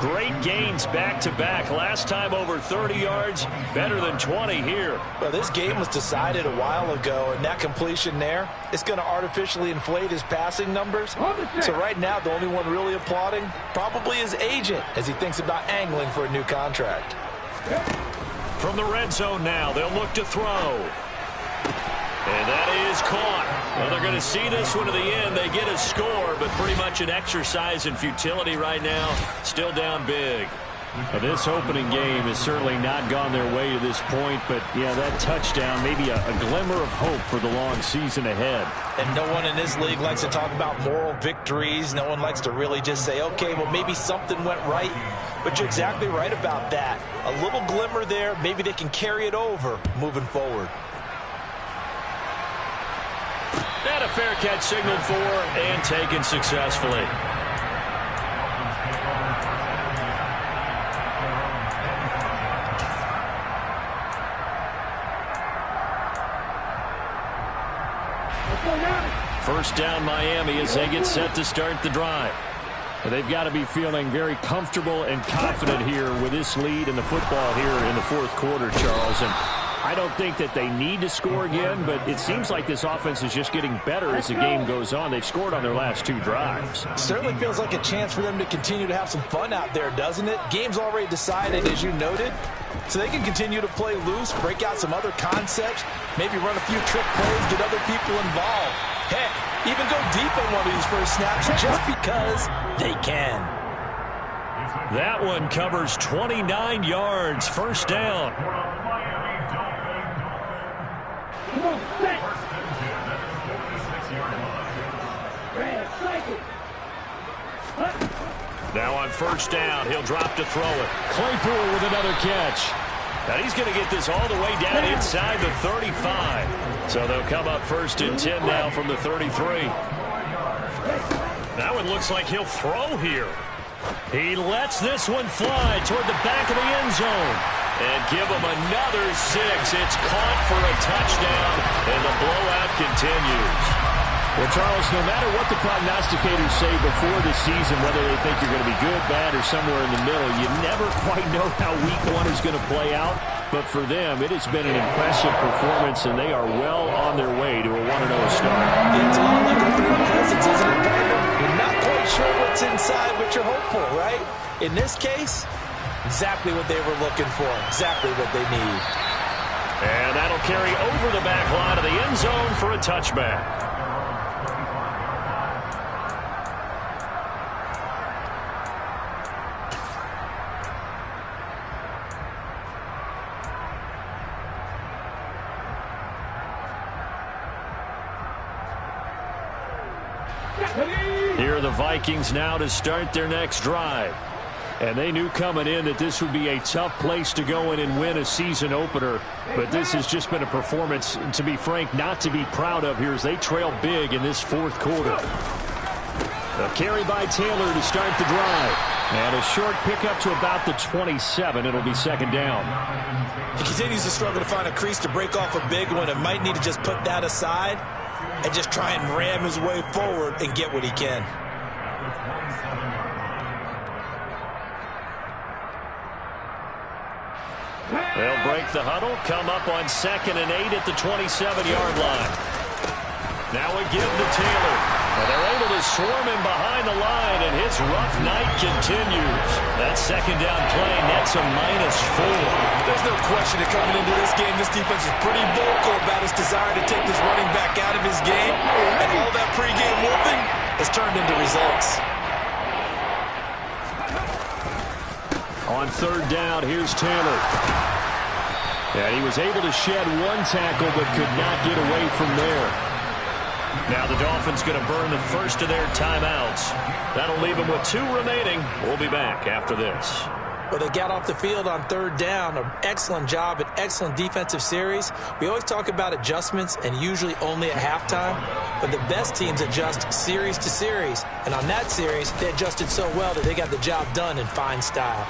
Great gains back-to-back. Last time over 30 yards. Better than 20 here. Well, this game was decided a while ago, and that completion there is going to artificially inflate his passing numbers. So right now, the only one really applauding probably his agent as he thinks about angling for a new contract. From the red zone now, they'll look to throw. And that is caught. Well, they're going to see this one to the end. They get a score, but pretty much an exercise in futility right now. Still down big. Well, this opening game has certainly not gone their way to this point, but, yeah, that touchdown, maybe a glimmer of hope for the long season ahead. And no one in this league likes to talk about moral victories. No one likes to really just say, okay, well, maybe something went right. But you're exactly right about that. A little glimmer there. Maybe they can carry it over moving forward. And a fair catch signaled for and taken successfully. First down Miami as they get set to start the drive. They've got to be feeling very comfortable and confident here with this lead in the football here in the 4th quarter, Charles. And I don't think that they need to score again, but it seems like this offense is just getting better as the game goes on. They've scored on their last 2 drives. Certainly feels like a chance for them to continue to have some fun out there, doesn't it? Game's already decided, as you noted. So they can continue to play loose, break out some other concepts, maybe run a few trick plays, get other people involved. Heck, even go deep on one of these first snaps just because they can. That one covers 29 yards, first down. Now on first down, he'll drop to throw it. Claypool with another catch. And he's going to get this all the way down inside the 35. So they'll come up first and 10 now from the 33. Now it looks like he'll throw here. He lets this one fly toward the back of the end zone. And give him another 6. It's caught for a touchdown, and the blowout continues. Well, Charles, no matter what the prognosticators say before the season, whether they think you're going to be good, bad, or somewhere in the middle, you never quite know how week one is going to play out. But for them, it has been an impressive performance, and they are well on their way to a 1-0 start. It's a lot like opening presents, isn't it, partner? You're not quite sure what's inside, but you're hopeful, right? In this case, exactly what they were looking for, exactly what they need. And that'll carry over the back line of the end zone for a touchback. Here are the Vikings now to start their next drive. And they knew coming in that this would be a tough place to go in and win a season opener. But this has just been a performance, to be frank, not to be proud of here as they trail big in this fourth quarter. A carry by Taylor to start the drive. And a short pickup to about the 27. It'll be second down. He continues to struggle to find a crease to break off a big one and might need to just put that aside and just try and ram his way forward and get what he can. They'll break the huddle, come up on 2nd and 8 at the 27-yard line. Now a give to Taylor. And they're able to swarm him behind the line, and his rough night continues. That second down play nets a -4. There's no question that coming into this game, this defense is pretty vocal about its desire to take this running back out of his game. And all that pregame whooping has turned into results. On third down, here's Taylor. And he was able to shed one tackle but could not get away from there. Now the Dolphins going to burn the first of their timeouts. That'll leave them with 2 remaining. We'll be back after this. Well, they got off the field on third down. An excellent job, an excellent defensive series. We always talk about adjustments and usually only at halftime. But the best teams adjust series to series. And on that series, they adjusted so well that they got the job done in fine style.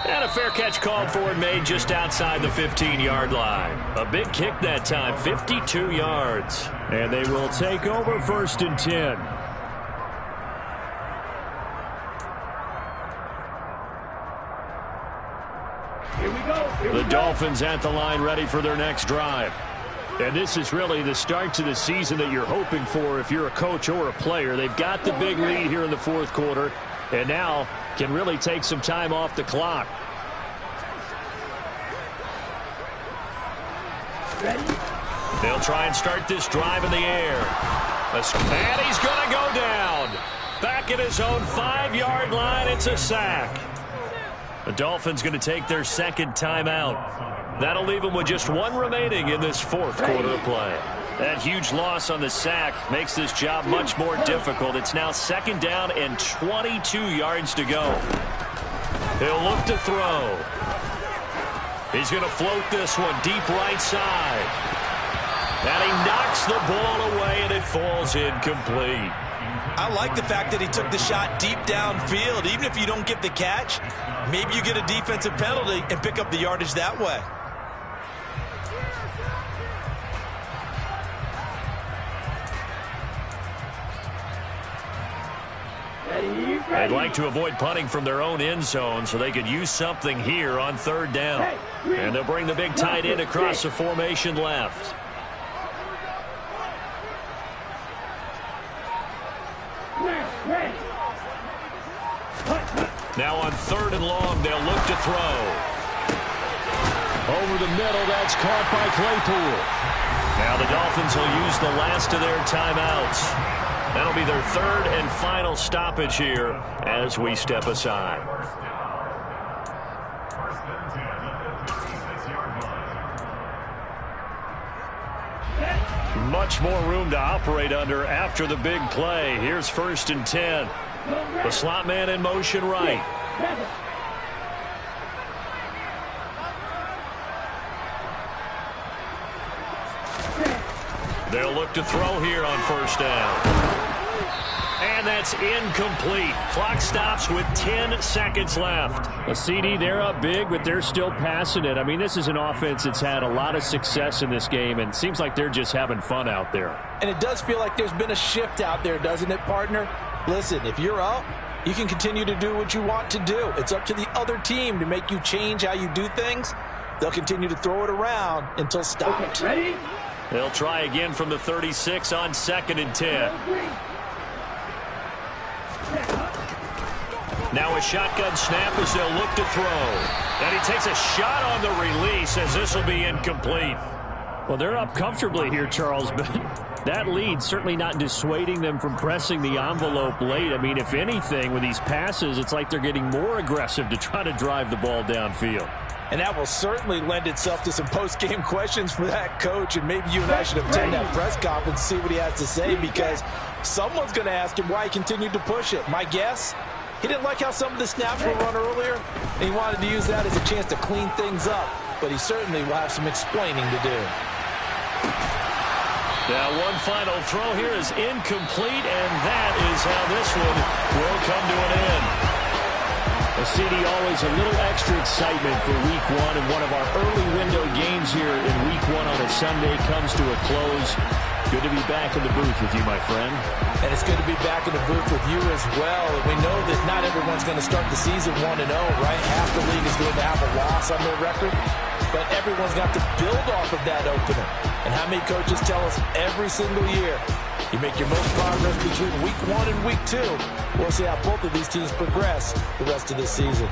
And a fair catch called for and made just outside the 15-yard line. A big kick that time, 52 yards. And they will take over first and 10. Here we go. The Dolphins at the line ready for their next drive. And this is really the start to the season that you're hoping for if you're a coach or a player. They've got the big lead here in the fourth quarter, and now can really take some time off the clock. Ready? They'll try and start this drive in the air. And he's going to go down. Back at his own 5-yard line, it's a sack. The Dolphins going to take their second timeout. That'll leave them with just 1 remaining in this fourth quarter of play. That huge loss on the sack makes this job much more difficult. It's now second down and 22 yards to go. He'll look to throw. He's going to float this one deep right side. And he knocks the ball away, and it falls incomplete. I like the fact that he took the shot deep downfield. Even if you don't get the catch, maybe you get a defensive penalty and pick up the yardage that way. They'd like to avoid punting from their own end zone so they could use something here on third down. And they'll bring the big tight end across the formation left. Now on 3rd and long, they'll look to throw. Over the middle, that's caught by Claypool. Now the Dolphins will use the last of their timeouts. That'll be their 3rd and final stoppage here as we step aside. Much more room to operate under after the big play. Here's 1st and 10. The slot man in motion right. They'll look to throw here on 1st down. And that's incomplete. Clock stops with 10 seconds left. A CD, they're up big, but they're still passing it. I mean, this is an offense that's had a lot of success in this game, and it seems like they're just having fun out there. And it does feel like there's been a shift out there, doesn't it, partner? Listen, if you're up, you can continue to do what you want to do. It's up to the other team to make you change how you do things. They'll continue to throw it around until stopped. Ready? They'll try again from the 36 on 2nd and 10. Now a shotgun snap as they'll look to throw. And he takes a shot on the release as this will be incomplete. Well, they're up comfortably here, Charles, but that lead certainly not dissuading them from pressing the envelope late. I mean, if anything, with these passes, it's like they're getting more aggressive to try to drive the ball downfield. And that will certainly lend itself to some post-game questions for that coach. And maybe you and I should attend that press conference and see what he has to say, because someone's going to ask him why he continued to push it. My guess, he didn't like how some of the snaps were run earlier, and he wanted to use that as a chance to clean things up. But he certainly will have some explaining to do. Now one final throw here is incomplete, and that is how this one will come to an end. A CD, always a little extra excitement for Week 1, and one of our early window games here in Week 1 on a Sunday comes to a close. Good to be back in the booth with you, my friend. And it's good to be back in the booth with you as well. And we know that not everyone's going to start the season 1-0, right? Half the league is going to have a loss on their record. But everyone's got to build off of that opener. And how many coaches tell us every single year, you make your most progress between Week 1 and Week 2. We'll see how both of these teams progress the rest of this season.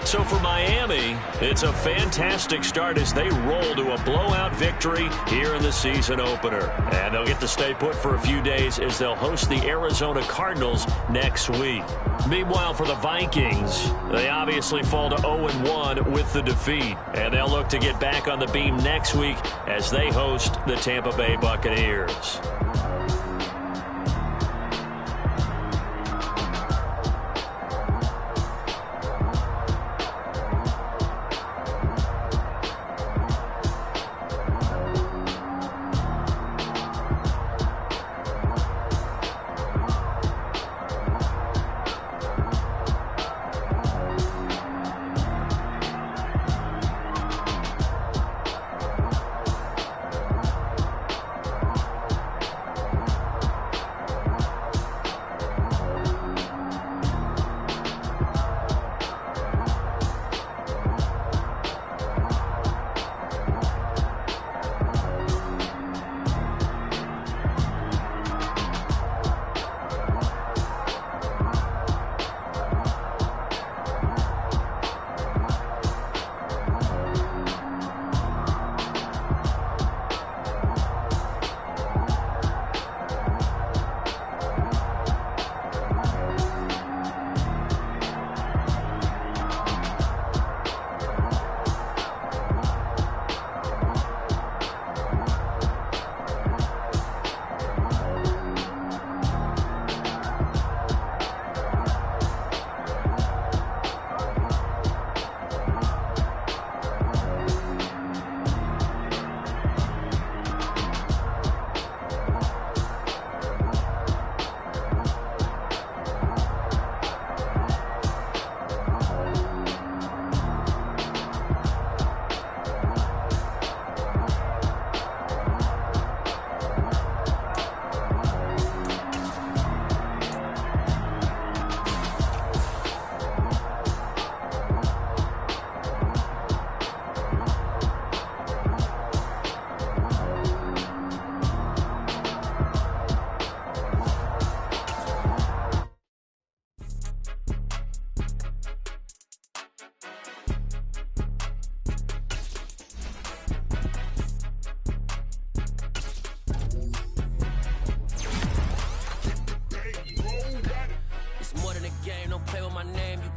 So for Miami, it's a fantastic start as they roll to a blowout victory here in the season opener. And they'll get to stay put for a few days as they'll host the Arizona Cardinals next week. Meanwhile, for the Vikings, they obviously fall to 0-1 with the defeat. And they'll look to get back on the beam next week as they host the Tampa Bay Buccaneers.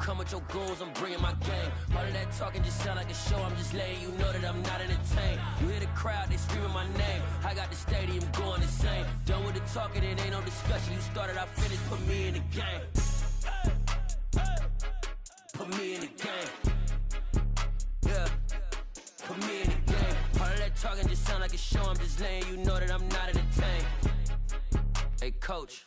come with your goons, I'm bringing my gang. All of that talking just sound like a show, I'm just letting you know that I'm not entertained. You hear the crowd, they screaming my name. I got the stadium going insane. Done with the talking, it ain't no discussion. You started, I finished, put me in the game. Put me in the game. Yeah, put me in the game. All of that talking just sound like a show, I'm just letting you know that I'm not entertained. Hey coach,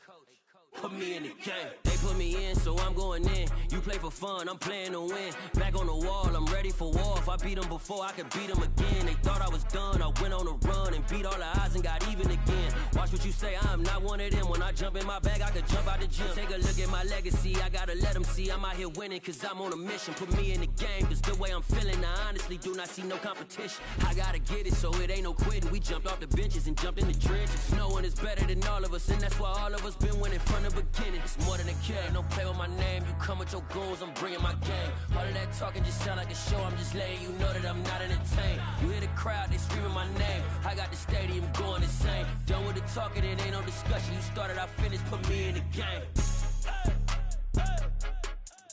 put me in the game. They put me in, so I'm going in. You play for fun, I'm playing to win. Back on the wall, I'm ready for war. If I beat them before, I could beat them again. They thought I was done, I went on a run and beat all the odds and got even again. Watch what you say, I'm not one of them. When I jump in my bag, I could jump out the gym. Take a look at my legacy, I gotta let them see I'm out here winning, cause I'm on a mission. Put me in the game, cause the way I'm feeling, I honestly do not see no competition. I gotta get it, so it ain't no quitting. We jumped off the benches and jumped in the trenches. No one is better than all of us, and that's why all of us been winning from the beginning. It's more than a kid, don't play with my name. You come with your goons, I'm bringing my game. All of that talking just sound like a show, I'm just letting you know that I'm not entertained. You hear the crowd, they screaming my name. I got the stadium going insane. Done with the talking, it ain't no discussion. You started, I finished, put me in the game.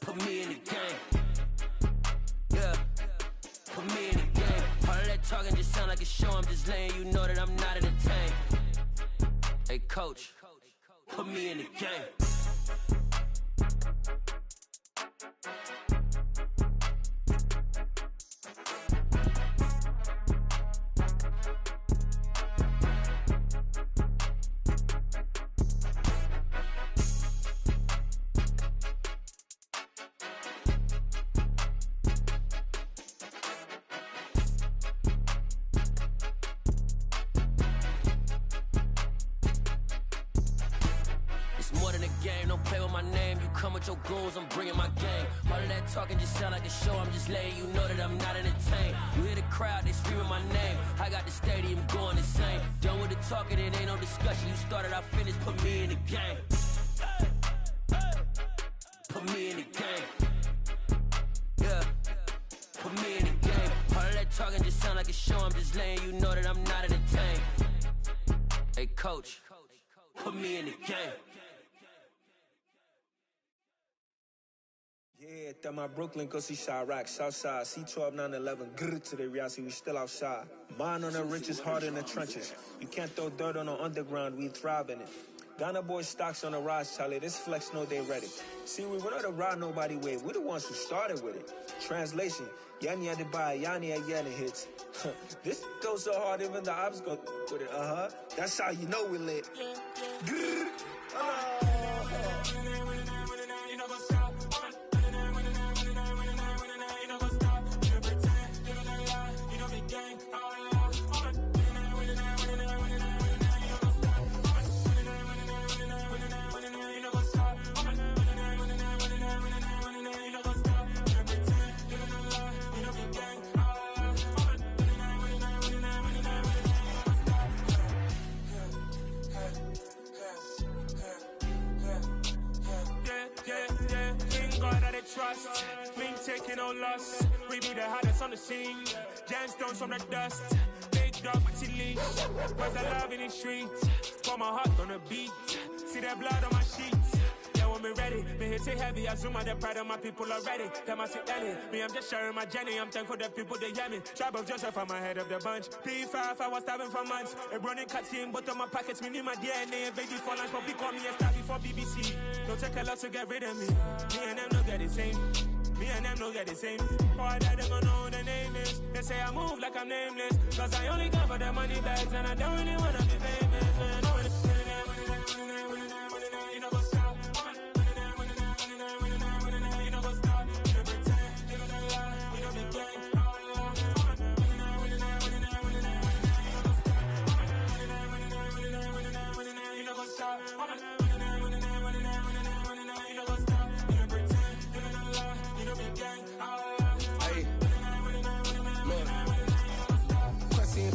Put me in the game. Yeah, put me in the game. All of that talking just sound like a show, I'm just letting you know that I'm not entertained. Hey coach, put me in the game. Your goons, I'm bringing my game. All of that talking just sound like a show, I'm just letting you know that I'm not entertained. You hear the crowd, they screaming my name. I got the stadium going insane. Done with the talking, it ain't no discussion. You started, I finished, put me in the game. Put me in the game. Yeah, put me in the game. All of that talking just sound like a show, I'm just letting you know that I'm not entertained. Hey coach, put me in the game. Yeah, that my Brooklyn, go see Chirac, Southside, C12, 911, grrr to the reality, we still outside. Mine on the riches, hard in the trenches. You can't throw dirt on the underground, we thrive in it. Ghana boys stocks on the rise, Charlie, this flex know they ready. See, we were not to ride nobody way, we the ones who started with it. Translation, Yanni had to buy, Yanni had Yanni hits. This goes so hard, even the ops go with it, That's how you know we lit. Grrr, trust, me taking no loss. We be the hottest on the scene. Gemstones from the dust. Big dog with your leash. Where's the love in the streets? Pour my heart on the beat. See that blood on my sheets. Yeah, when me ready, me hit it heavy. I zoom out the pride of my people already. Them I see Ellie. Me, I'm just sharing my journey. I'm thankful that people they hear me. Tribe of Joseph, I'm ahead of the bunch. P5, I was starving for months. A running cutscene, but on my pockets, me need my DNA. And baby for lunch, but we call me a star before BBC. Don't take a lot to get rid of me. Me and them don't get the same. Me and them don't get the same. Boy, that they gonna know who the name is. They say I move like I'm nameless. Cause I only come for the money bags. And I don't really wanna be famous, man. You know what's up? You know what's up? You don't pretend, you don't lie. You don't be gang. You know what's up?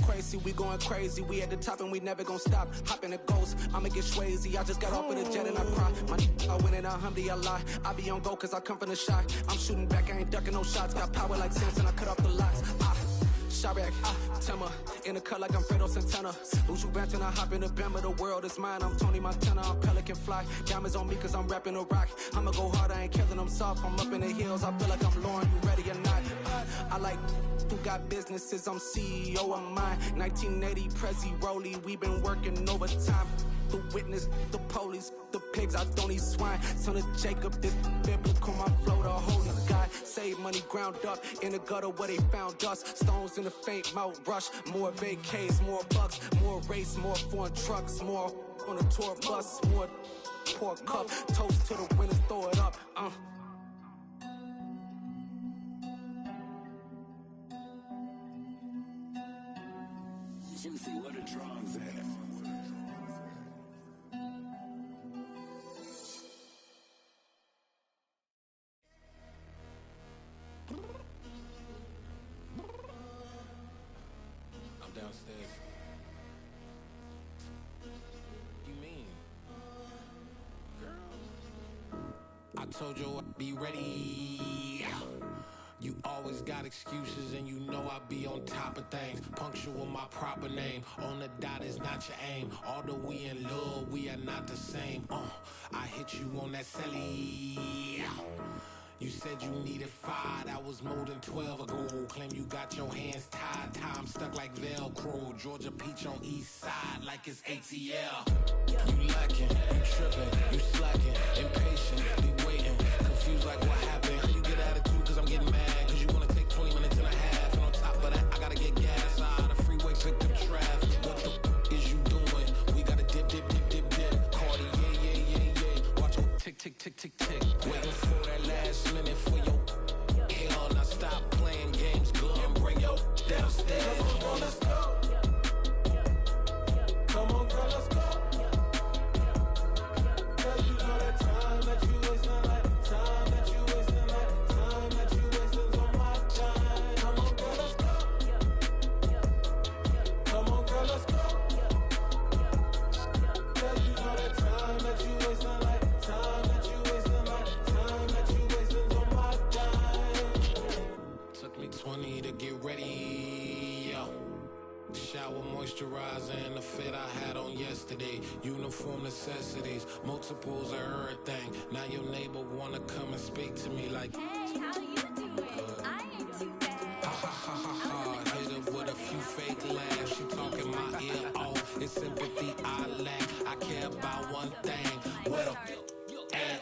Crazy, we going crazy. We at the top and we never gonna stop. Hop in a ghost, I'ma get swayzy. I just got off with a jet and I cry. My I win in a Humvee, I lie. I be on go cause I come from the shot. I'm shooting back, I ain't ducking no shots. Got power like Samson, I cut off the locks. Chirac, Timmer, in the cut like I'm Fredo Santana. Who's you benching? I hop in the Bama, the world is mine. I'm Tony Montana, I'm Pelican Fly. Diamonds on me cause I'm rapping a rock. I'ma go hard, I ain't killing them soft. I'm up in the hills, I feel like I'm Lauren, you ready or not? I like who got businesses, I'm CEO of mine. 1980 Prezi Rolly, we been working overtime. The witness, the police, the pigs, I don't eat swine. Son of Jacob, this biblical, my flow, the holy God. Save money ground up in the gutter where they found us. Stones in the faint mouth rush. More vacays, more bucks, more race, more foreign trucks, more on a tour bus, more pour cup. Toast to the winners, throw it up. Juicy, what a drums at. I'm downstairs. You mean? Girl, I told you I'd be ready. You always got excuses and you know I be on top of things. Punctual my proper name. On the dot is not your aim. Although we in love, we are not the same. I hit you on that celly. You said you needed 5, that was more than 12 ago. Claim you got your hands tied, time stuck like Velcro. Georgia Peach on east side like it's ATL. You lacking, you tripping, you slacking, impatient, be waiting, confused like what happened. You get attitude cause I'm getting mad, cause you wanna take 20 minutes and a half. And on top of that, I gotta get gas out of the freeway, picked up traffic. What the is you doing? We gotta dip, dip, dip, dip, dip. Cardi, yeah. Watch your tick, tick, tick, tick, tick. Waiting for that last minute for your hell. Now stop playing games, go and bring your downstairs. Come on, let's go. Come on, girl, let's go. Cause you know that time that you wasting, like time that you wasting, like time that you wasting on my time. Come on, girl, let's go. Come on, girl, let's go. Cause you know that time that you wasting, like time that you wasting, like time that you wasting on my time. Took me 20 to get ready, yo. Shower, moisturizer, and the fit I had on yesterday. Uniform necessities, multiples of everything. Now your neighbor wanna come and speak to me like, hey, how you doing? I ain't too bad. ha ha ha ha ha. Hit her with a few fake laughs. She talking my ear off. It's sympathy I lack. I care about one thing. What a at.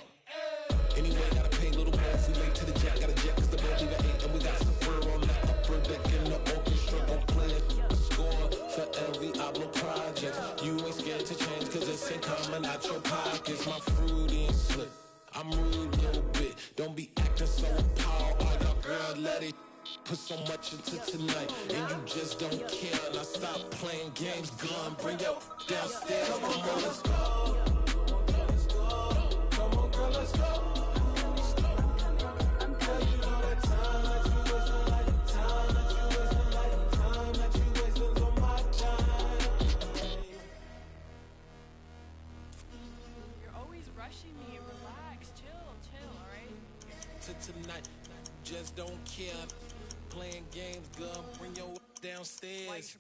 Anyway, gotta pay a little more. We late to the jet, got a jet cause the boat leave at 8. And we got some fur on the upper deck in the orchestra. Gon' play it. Score for every Ablo project. You ain't scared to change cause it's ain't coming out your pockets. My fruity and slick. I'm rude a little bit. Don't be acting so appalled. Oh, y'all girl, let it put so much into tonight. And you just don't care. Now stop playing games. Gun, bring your downstairs. Come on, girl, let's go. Come on, girl, let's go. Tonight, just don't care. Playing games, girl, bring your downstairs.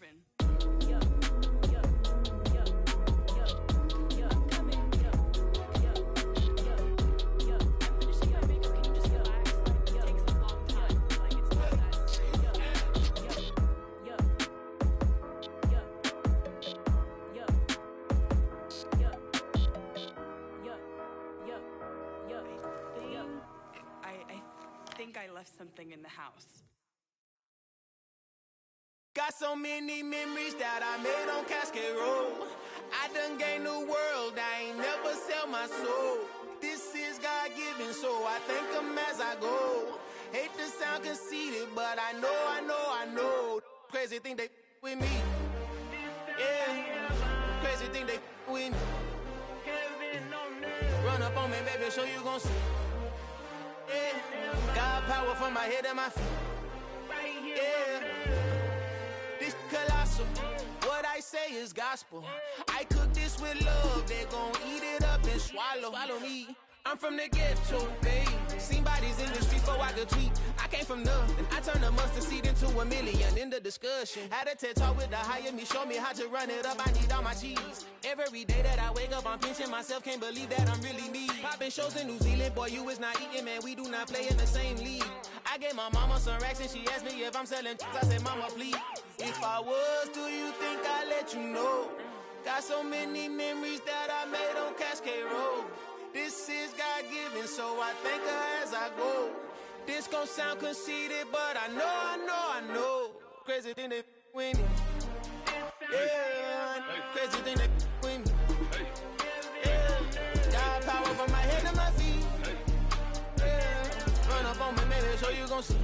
I left something in the house. Got so many memories that I made on Cascade Road. I done gained the world, I ain't never sell my soul. This is God-given, so I thank him as I go. Hate to sound conceited, but I know. Crazy thing they with me. Yeah, crazy thing they with me. Run up on me, baby, so you gon' see. Yeah, got power from my head and my feet. Yeah, this colossal. What I say is gospel. I cook this with love. They gon' eat it up and swallow me. I'm from the ghetto, babe. Seen bodies in the streets, so I a tweet. I came from nothing. I turned a mustard seed into a million in the discussion. Had a TED talk with the hire me, show me how to run it up. I need all my cheese. Every day that I wake up, I'm pinching myself. Can't believe that I'm really me. Popping shows in New Zealand, boy, you is not eating, man. We do not play in the same league. I gave my mama some racks and she asked me if I'm selling. I said, mama, please. If I was, do you think I'd let you know? Got so many memories that I made on Cascade Road. This is God-given, so I thank her as I go. This gon' sound conceited, but I know. Crazy thing that with me. Yeah, crazy thing that with me. Yeah, got power from my head to my feet. Yeah, run up on me, maybe so you gon' see.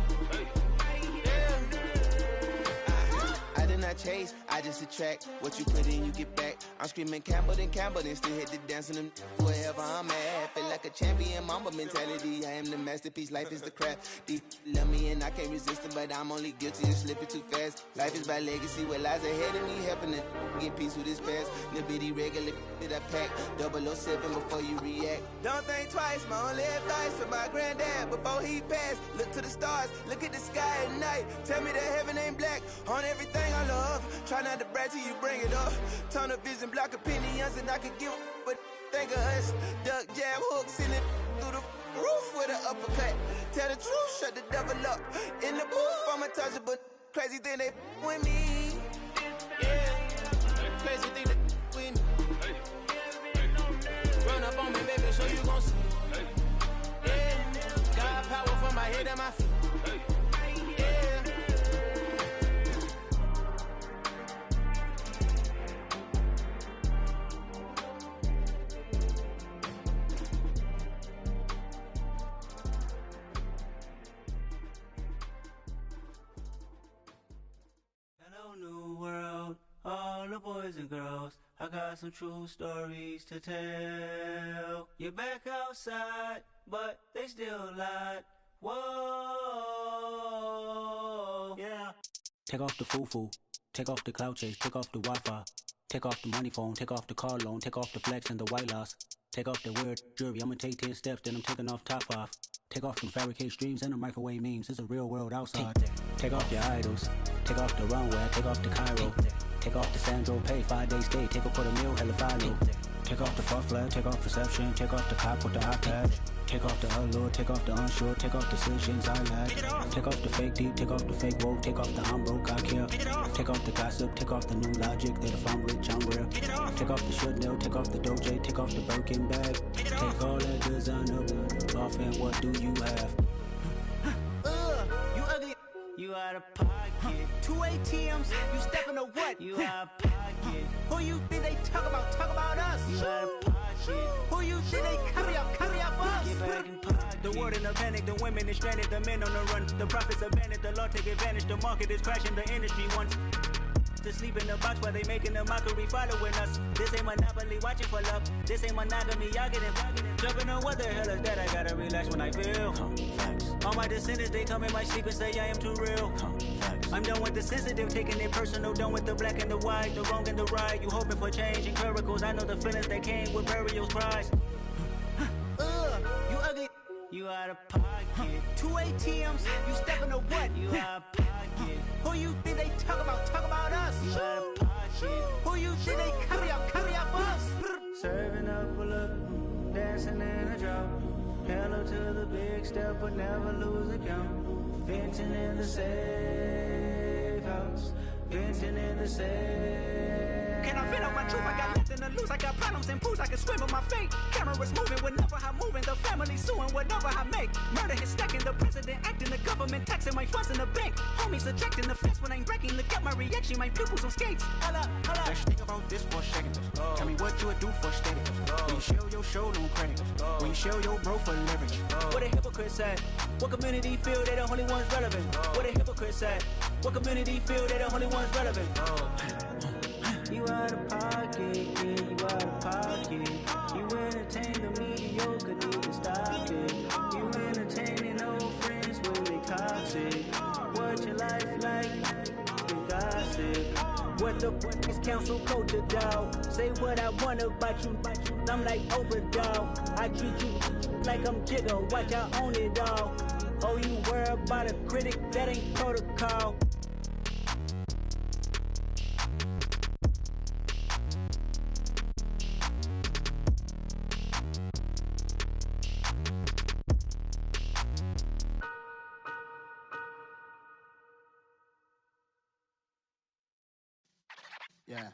I did not chase, I just attract. What you put in, you get back. I'm screaming Campbell, then still hit the dance and them wherever I'm at. Feel like a champion, mamba mentality. I am the masterpiece, life is the crap. Deep love me and I can't resist it, but I'm only guilty of slipping too fast. Life is by legacy, what lies ahead of me, helping to get peace with this past. Little bitty regular that I pack, 007 before you react. Don't think twice, my only advice for my granddad before he passed. Look to the stars, look at the sky at night. Tell me that heaven ain't black on everything I love. Try not to brag till you bring it up. Tunnel vision, block opinions, and I could give but think of us. Duck, jab, hooks in it through the roof with an uppercut. Tell the truth, shut the devil up. In the booth, I'm untouchable. Crazy thing they with me. Yeah, crazy thing they with me. Run up on me, baby, so you gon' see. Yeah, got power from my head and my feet. New world, all the boys and girls, I got some true stories to tell. You're back outside, but they still lied. Whoa, yeah. Take off the foo-foo, take off the cloud chase, take off the Wi-Fi, take off the money phone, take off the car loan, take off the flex and the white loss, take off the weird jewelry, I'ma take 10 steps, then I'm taking off top 5. Take off them fabricate streams and the microwave memes. It's a real world outside. Take off your idols. Take off the runway. Take off the Cairo. Take off the Sandro Pay. 5 days stay. Take off for the meal. Hella final. Take off the fuck flag. Take off perception. Take off the cop with the iPad. Take off the allure. Take off the unsure. Take off decisions I lack. Take off the fake deep. Take off the fake woke. Take off the I'm broke. I care. Take off the gossip. Take off the new logic. That if I'm rich, I'm real. Take off the should know. Take off the doje. Take off the Birkin bag. Take all that designer off and what do you have? You ugly. You out of pocket. 2 ATMs, you stepping to what? You out of pocket. Who you think they talk about? Talk about us. You out of pocket. Who you think they carry up us? Get back in pocket. The world in a panic, the women is stranded, the men on the run. The profits abandoned, the law take advantage. The market is crashing, the industry wants to sleep in the box while they making a mockery following us. This ain't monopoly, watching for love. This ain't monogamy, y'all getting jumping on what the hell is that? I gotta relax when I feel. All my descendants, they come in my sleep and say I am too real. I'm done with the sensitive, taking it personal. Done with the black and the white, the wrong and the right. You hoping for change and miracles. I know the feelings that came with burial cries. You ugly. You out of pocket. 2 ATMs, you stepping to what? You out of pocket. Who you think they talk about? Talk about us. You out of pocket. Who you think they carry up us? Serving up a look, dancing in a drop. Hello to the big step, but never lose a count. Venting in the safe house. Venting in the safe. Can I vent out my truth? I got nothing to lose. I got problems and booze. I can swim with my fate. Cameras moving whenever I'm moving. The family suing whatever I make. Murder is stacking. The president acting. The government taxing my funds in the bank. Homies ejecting the fence when I'm breaking. Look at my reaction. My pupils on skates. Hold up. Let's think about this for a second. Tell me what you would do for steady. When you show your show, no credit. When you show your bro for leverage. What a hypocrite said. What community feel they the only ones relevant? What a hypocrite said. What community feel they the only ones relevant? You out of pocket, yeah, you out of pocket. You entertain the mediocre, need to stop it. You entertaining old friends when they toxic. What your life like? You gossip. What the fuck is council culture, dog? Say what I want about you, I'm like overdog. I treat you like I'm Jigga, watch I own it all. Oh, you about a critic, that ain't protocol. Yeah.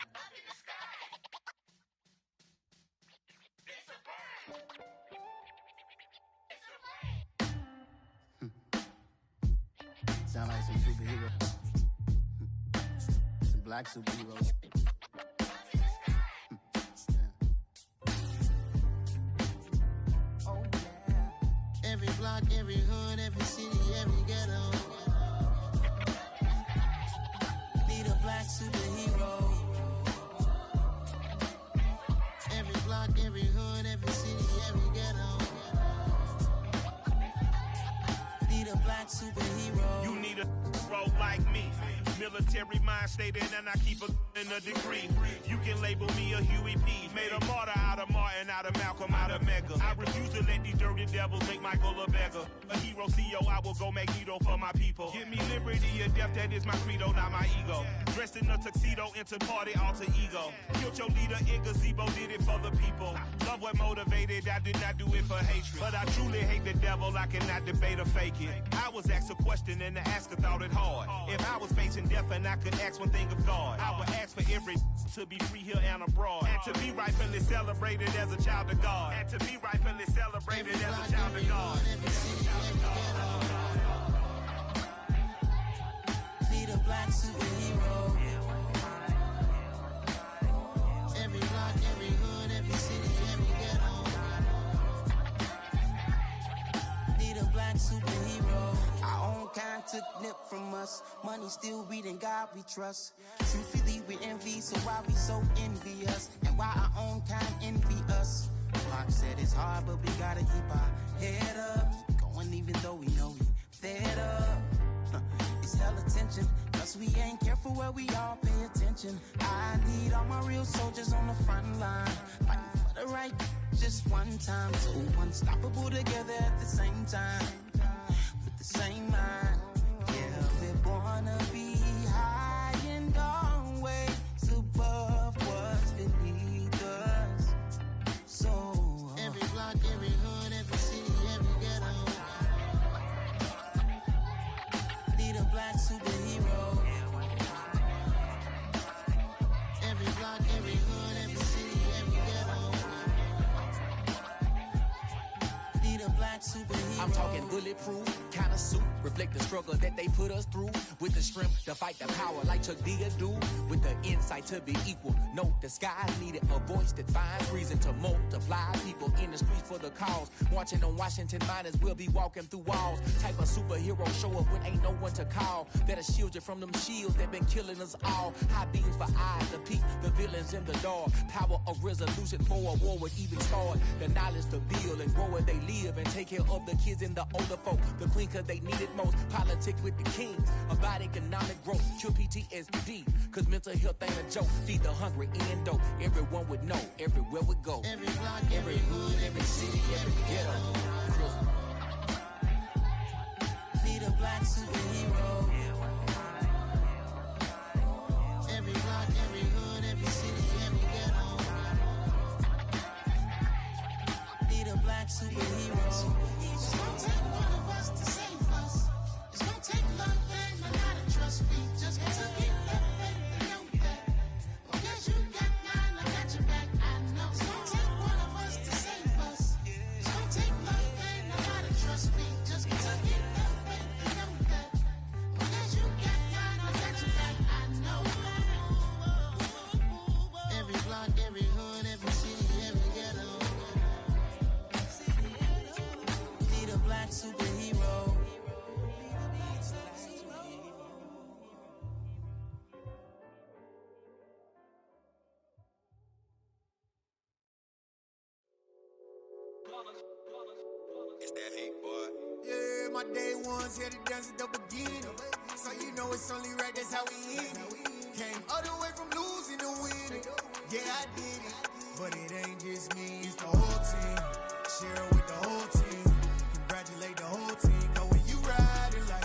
Sound like some superheroes. Some black superheroes. Oh, yeah. Every block, every hood, every city, every ghetto. Need a black superhero. Every block, every hood, every city, every ghetto. Need a black superhero. You need a hero like me. Military mind stated, and I keep in a degree. You can label me a Huey P. Made a martyr out of Martin, out of Malcolm, out of Mega. I refuse to let these dirty devils make Michael a beggar. A hero CEO, I will go Magneto for my people. Give me liberty or death, that is my credo, not my ego. Dressed in a tuxedo, into party, alter ego. Killed your leader in gazebo, did it for the people. Love what motivated, I did not do it for hatred. But I truly hate the devil, I cannot debate or fake it. I was asked a question and the asker thought it hard. If I was facing death and I could ask one thing of God, I would ask for every to be free here and abroad. And to be rightfully celebrated as a child of God. And to be rightfully celebrated as a child of God. Need a black superhero. Every block, every hood, every city, every ghetto. Need a black superhero. Our own kind took nip from us. Money still reading God we trust. Truthfully we envy, so why we so envious? And why our own kind envy us? Mark said it's hard, but we gotta keep our head up. Going even though we know we fed up. It's hell attention, cause we ain't careful where we all pay attention. I need all my real soldiers on the front line, fighting for the right just one time. So unstoppable together at the same time, with the same mind. Yeah, we're born to be high and always above what's beneath us. So every block, every hood, every city, every ghetto. Need a black superhero. Every block, every hood, every city, every ghetto. Need a black superhero. I'm talking bulletproof kind of suit, reflect the struggle that they put us through. With the strength to fight the power like Chuck D do. With the insight to be equal. Note the skies needed a voice that finds reason to multiply. People in the streets for the cause. Marching on Washington, might as well be walking through walls. Type of superhero show up when ain't no one to call. That'll shield you from them shields that been killing us all. High beams for eyes to peek the villains in the dark. Power of resolution for a war would even start. The knowledge to build and grow where they live and take care of the kids and the older folk. The queen cause they need it most. Politic with the kings about economic growth. Cure PTSD cause mental health ain't a joke. Feed the hungry and dope. Everyone would know everywhere we go. Every block, every hood, every city, every ghetto. Need a black superhero. Every block, every hood, every city, every ghetto. Need a black superhero. It's gonna take one of us to save us. It's gonna take love and a lot of trust. We just got to get that faith and know that. Because you got mine, I got your back. I know. It's gonna take one of us to save us. It's gonna take love and a lot of trust. We just got to get that faith and know that. Because you got mine, I got your back. I know. Every block, every hood, every city, every ghetto. Need a black superhero. It's that hate, boy. Yeah, my day ones here to dance at the beginning. So you know it's only right, that's how we end it. Came all the way from losing to winning. Yeah, I did it. But it ain't just me, it's the whole team. Share it with the whole team. Congratulate the whole team. Cause when you riding like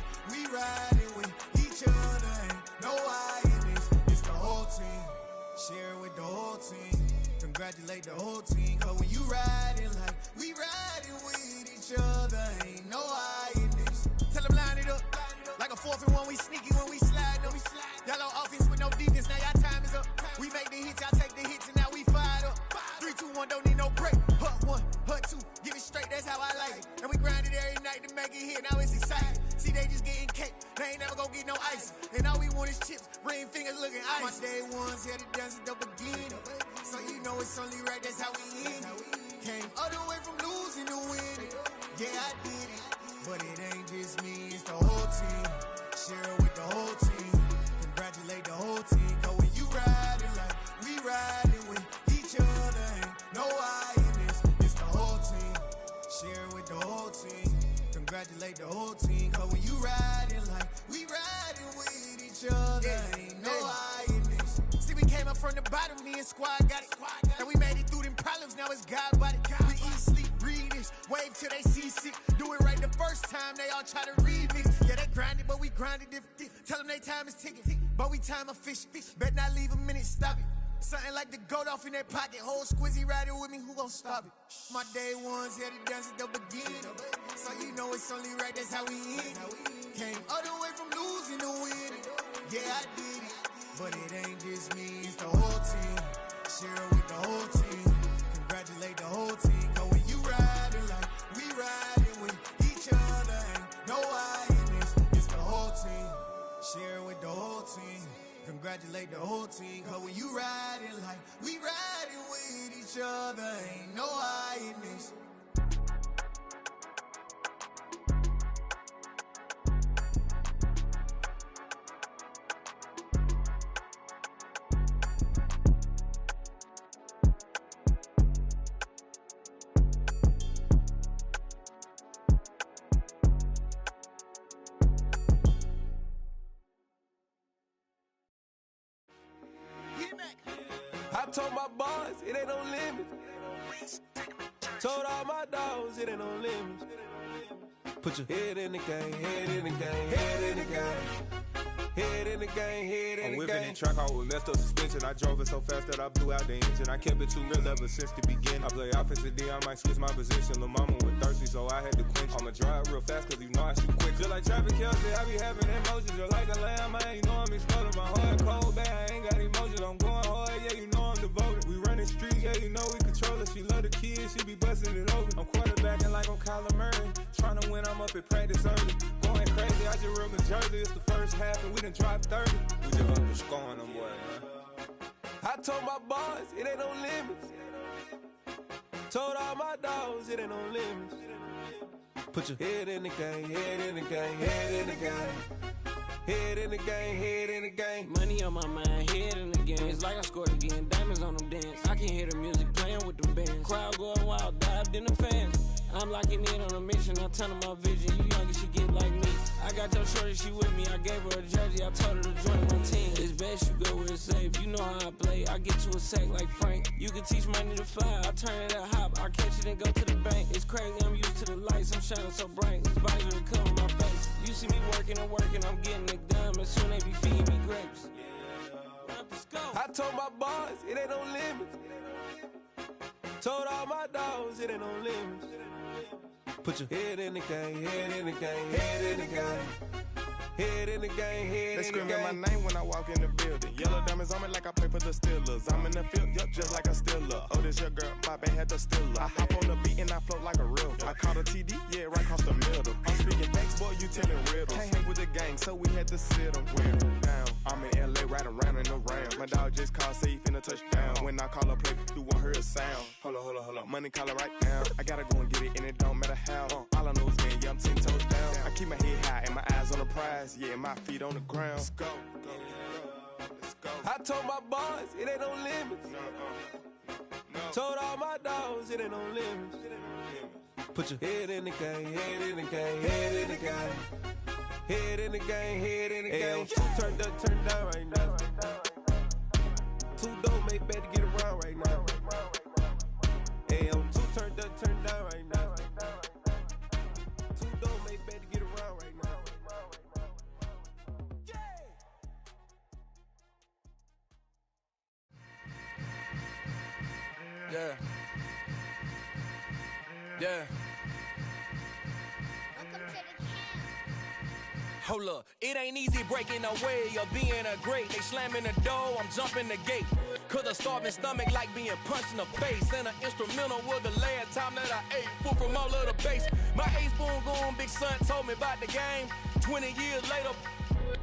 make it hit, now it's exciting. See, they just getting cake, they ain't never gonna get no ice. And all we want is chips, ring fingers looking ice. My day ones had to dance at the beginning, so you know it's only right, that's how we end it. Came all the way from losing to winning. Yeah, I did it, but it ain't just me, it's the whole team. Share it with the whole team. Congratulate the whole team. Cause when you riding like we riding with each other, ain't no I in this. It's the whole team. Share it with the whole team. Congratulate the whole team. Cause when you riding like we riding with each other, ain't no I in this. See, we came up from the bottom, me and squad got it. And we made it through them problems, now it's God body. We eat, sleep, breathe this. Wave till they see sick. Do it right the first time, they all try to remix. Yeah, they grinded, but we grinded different. Tell them they time is ticking, but we time a fish. Bet not leave a minute, stop it. Something like the goat off in their pocket. Whole squizzy riding with me, who gon' stop it? My day ones had to dance at the beginning, so you know it's only right, that's how we end it. Came all the way from losing to winning. Yeah, I did it, but it ain't just me, it's the whole team. Share it with the whole team. Congratulate the whole team. Cause when you riding like we riding with each other, ain't no I in this. It's the whole team. Share it with the whole team. Congratulate the whole team. Cause when you riding like we riding with each other, ain't no I in this. I told my boys, it ain't no limits. Told all my dogs, it ain't no limits. Put your head in the game, head in the game, head in the game. Head in the game, head in the game. I'm whipping in track out with messed up suspension. I drove it so fast that I blew out the engine. I kept it too real ever since the beginning. I play offensive D, I might switch my position. Lil' mama was thirsty, so I had to quench. I'ma drive real fast, cause you know I shoot quick. Just like traffic Kelsey, I be having emotions. Just like a lamb, I ain't know I'm exploding. My heart cold, bad, I ain't got emotions. I'm going hard, yeah, you know I'm devoted. We running streets, yeah, you know we control it. She love the kids, she be busting it over. I'm quarterbacking like I'm Kyler Murray. Trying to win, I'm up at practice early. Going crazy, I just real Jersey. It's the first half and we done dropped 30. We just up to scoring them, boy, man. I told my boys, it ain't no limits. Told all my dogs, it ain't no limits. Put your head in the game, head in the game, head in the game. Head in the game, head in the game. Money on my mind, head in the game. It's like I scored again, diamonds on them dance. I can hear the music playing with them bands. Crowd going wild, dived in the fans. I'm locking in on a mission, I tell her my vision. You young and she get like me. I got your shorty, she with me. I gave her a jersey, I told her to join my team. It's best you go where it's safe. You know how I play. I get to a sack like Frank. You can teach money to fly. I turn it at hop. I catch it and go to the bank. It's crazy, I'm used to the lights. I'm shining so bright. This visor cover my face. You see me working and working. I'm getting it done. And soon they be feeding me grapes. I told my boys, it ain't no limits. Told all my dogs, it ain't no limits. Put your head in the game, head in the game, head in the game. Head in the game, head in the game. They screaming my name when I walk in the building. Yellow diamonds on me like I play for the Steelers. I'm in the field, yup, just like a Steeler. Oh, this your girl, my band had the Steeler. I hop on the beat and I float like a river. I caught a TD, yeah, right across the middle. I'm speaking thanks, boy, you telling riddles. Can't hang with the gang, so we had to sit them wear down. I'm in LA, riding around in the round. My dog just called, say he finna touchdown. When I call a play, you won't hear a sound. Hold up, money call it right down. I gotta go and get it, and it don't matter how. All I know is man, yeah, I'm 10 toes down. I keep my head high and my eyes on the prize. Yeah, my feet on the ground. Let's go. Let's go. I told my boys, it ain't no limits. Told all my dogs, it ain't no limits. Put your head in the game, head in the game, head in the game. Head in the game, head in the game. Turned up, turned down right now. Too dope, make better get around right now. Hey, I'm too turned up, turned down right now. Too dope, make better get around right now. Yeah. Yeah. Hold up, it ain't easy breaking away or being a great. They slamming the door, I'm jumping the gate. Cause a starving stomach like being punched in the face. And an instrumental was the last time that I ate food from all of the bass. My ace-spoon goon, big son told me about the game. 20 years later,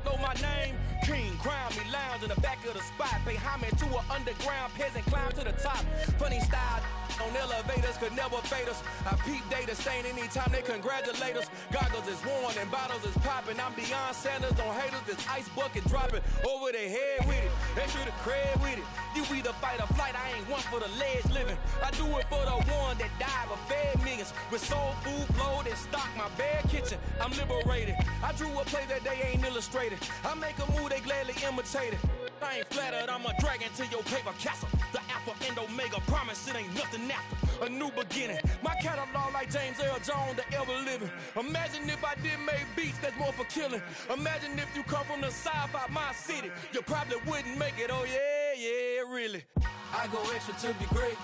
know my name. King, crown me, lounge in the back of the spot. Pay homage to an underground peasant, climb to the top. Funny style on elevators could never fade us. I peep data stain anytime they congratulate us. Goggles is worn and bottles is popping. I'm Deion Sanders on haters, this ice bucket dropping over their head with it. Extra the cred with it. You either fight or flight, I ain't one for the ledge living. I do it for the one that died but fed millions. With soul food flowed and stocked my bare kitchen. I'm liberated. I drew a play that they ain't illustrated. I make a move, they gladly imitate it. I ain't flattered, I'm a dragon to your paper castle. The Alpha and Omega, promise it ain't nothing after. A new beginning. My catalog like James Earl Jones, the ever living. Imagine if I did make beats that's more for killing. Imagine if you come from the south out my city. You probably wouldn't make it, oh yeah, really. I go extra to be great.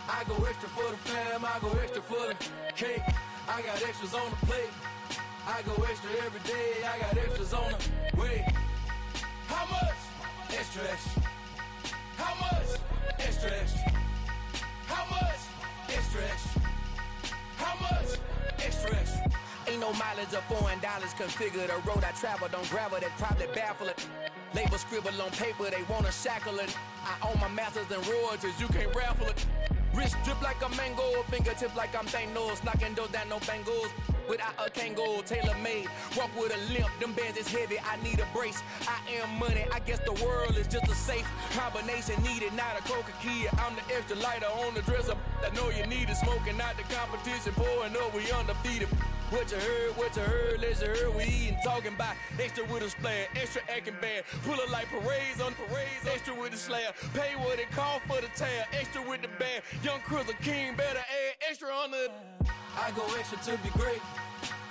I go extra for the fam, I go extra for the cake. I got extras on the plate. I go extra every day, I got extras on the way. How much? Extra, extra. How much? Extra, extra. How much? Extra, extra. How much? Extra, extra. Ain't no mileage of $4 configure the road I travel. Don't gravel that probably baffle it. Label scribble on paper, they wanna shackle it. I own my masters and royalties, you can't raffle it. Wrist drip like a mango, fingertips like I'm Thanos. Knocking those down, no bangles. Without a Kango, tailor-made. Walk with a limp, them bands is heavy, I need a brace. I am money, I guess the world is just a safe combination needed, not a coca key. I'm the extra lighter on the dresser. I know you need it, smoking out the competition, pouring up, we undefeated. What you heard, let's hear we eatin', talking about extra with a splash, extra acting bad, pull it like parades on parades, extra with the slab, pay what it cost for the tab, extra with the band, young Chris a king, better add extra on the. I go extra to be great,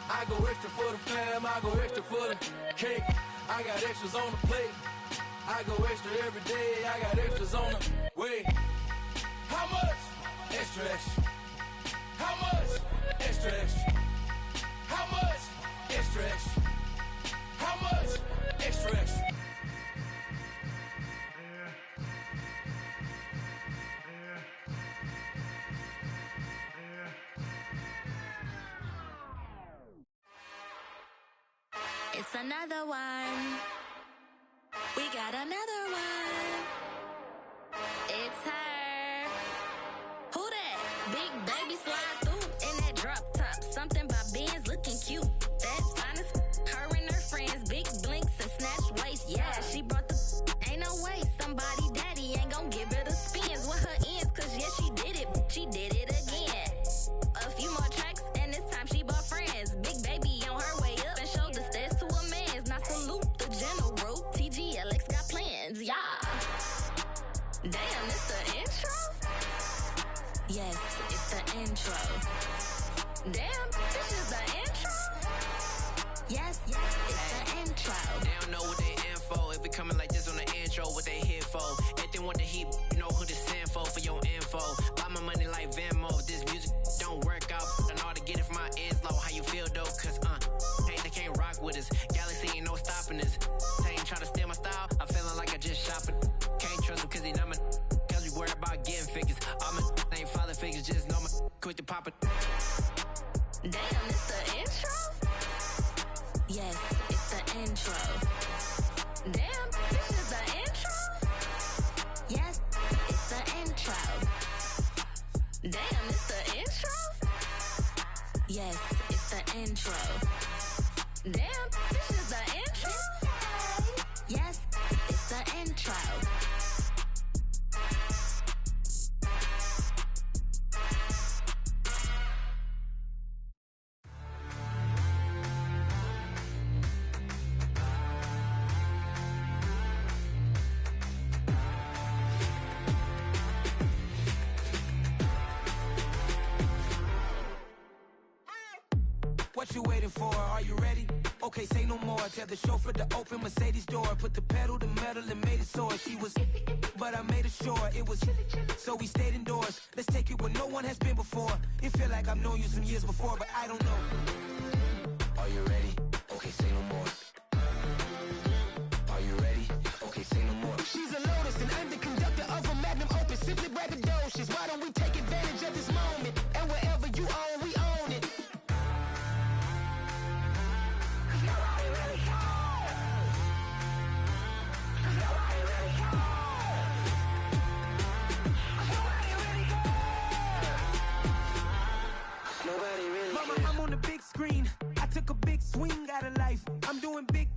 I go extra for the fam, I go extra for the cake, I got extras on the plate, I go extra every day, I got extras on the way. How much? Extra, extra. How much? Extra, extra. How much? Extra, extra. How much? Extra, extra. It's another one. We got another one. It's her. Who that? Big baby slide through in that drop top. Something by Benz looking cute. That's fine as her and her friends. Big blinks and snatch waist. Yeah, she brought the. Ain't no way somebody daddy ain't gon' give her the spins with her ends. Cause yeah, she did it. She did it again. A few more tracks and this time she bought friends. Big baby on her way up and showed the stairs to a man's. Now salute the general. TGLX got plans. Yeah. Damn, it's the intro? Yes, it's the intro. Damn, this is the intro? Yes, it's the intro. They don't know what they in for. If it coming like this on the intro, what they here for? If they want the heat, you know who to send for your info. Buy my money like Venmo. This music don't work out, and all to get it from my ends low. How you feel though? Cause hey, they can't rock with us. Galaxy ain't no stopping this. They ain't trying to steal my style. I'm feeling like I just shopping. Can't trust them cause they numb it. Cause we worried about getting figures. All my ain't father figures, just know my quick to pop it. Damn, it's the intro? Yes, it's the intro. Damn, this is the intro? Yes, it's the intro. Damn, it's the intro? Yes, it's the intro. Damn, this is the intro? Yes, it's the intro. What you waiting for? Are you ready? Okay, say no more. Tell the chauffeur to open Mercedes door. Put the pedal to metal and made it soar. She was, but I made it sure it was. So we stayed indoors. Let's take it where no one has been before. It feel like I've known you some years before, but I don't know. Are you ready? Okay, say no more. Are you ready? Okay, say no more. She's a Lotus and I'm the conductor of a magnum opus. Simply braggadocious. Why don't we take advantage of this moment? And wherever you own, we own it.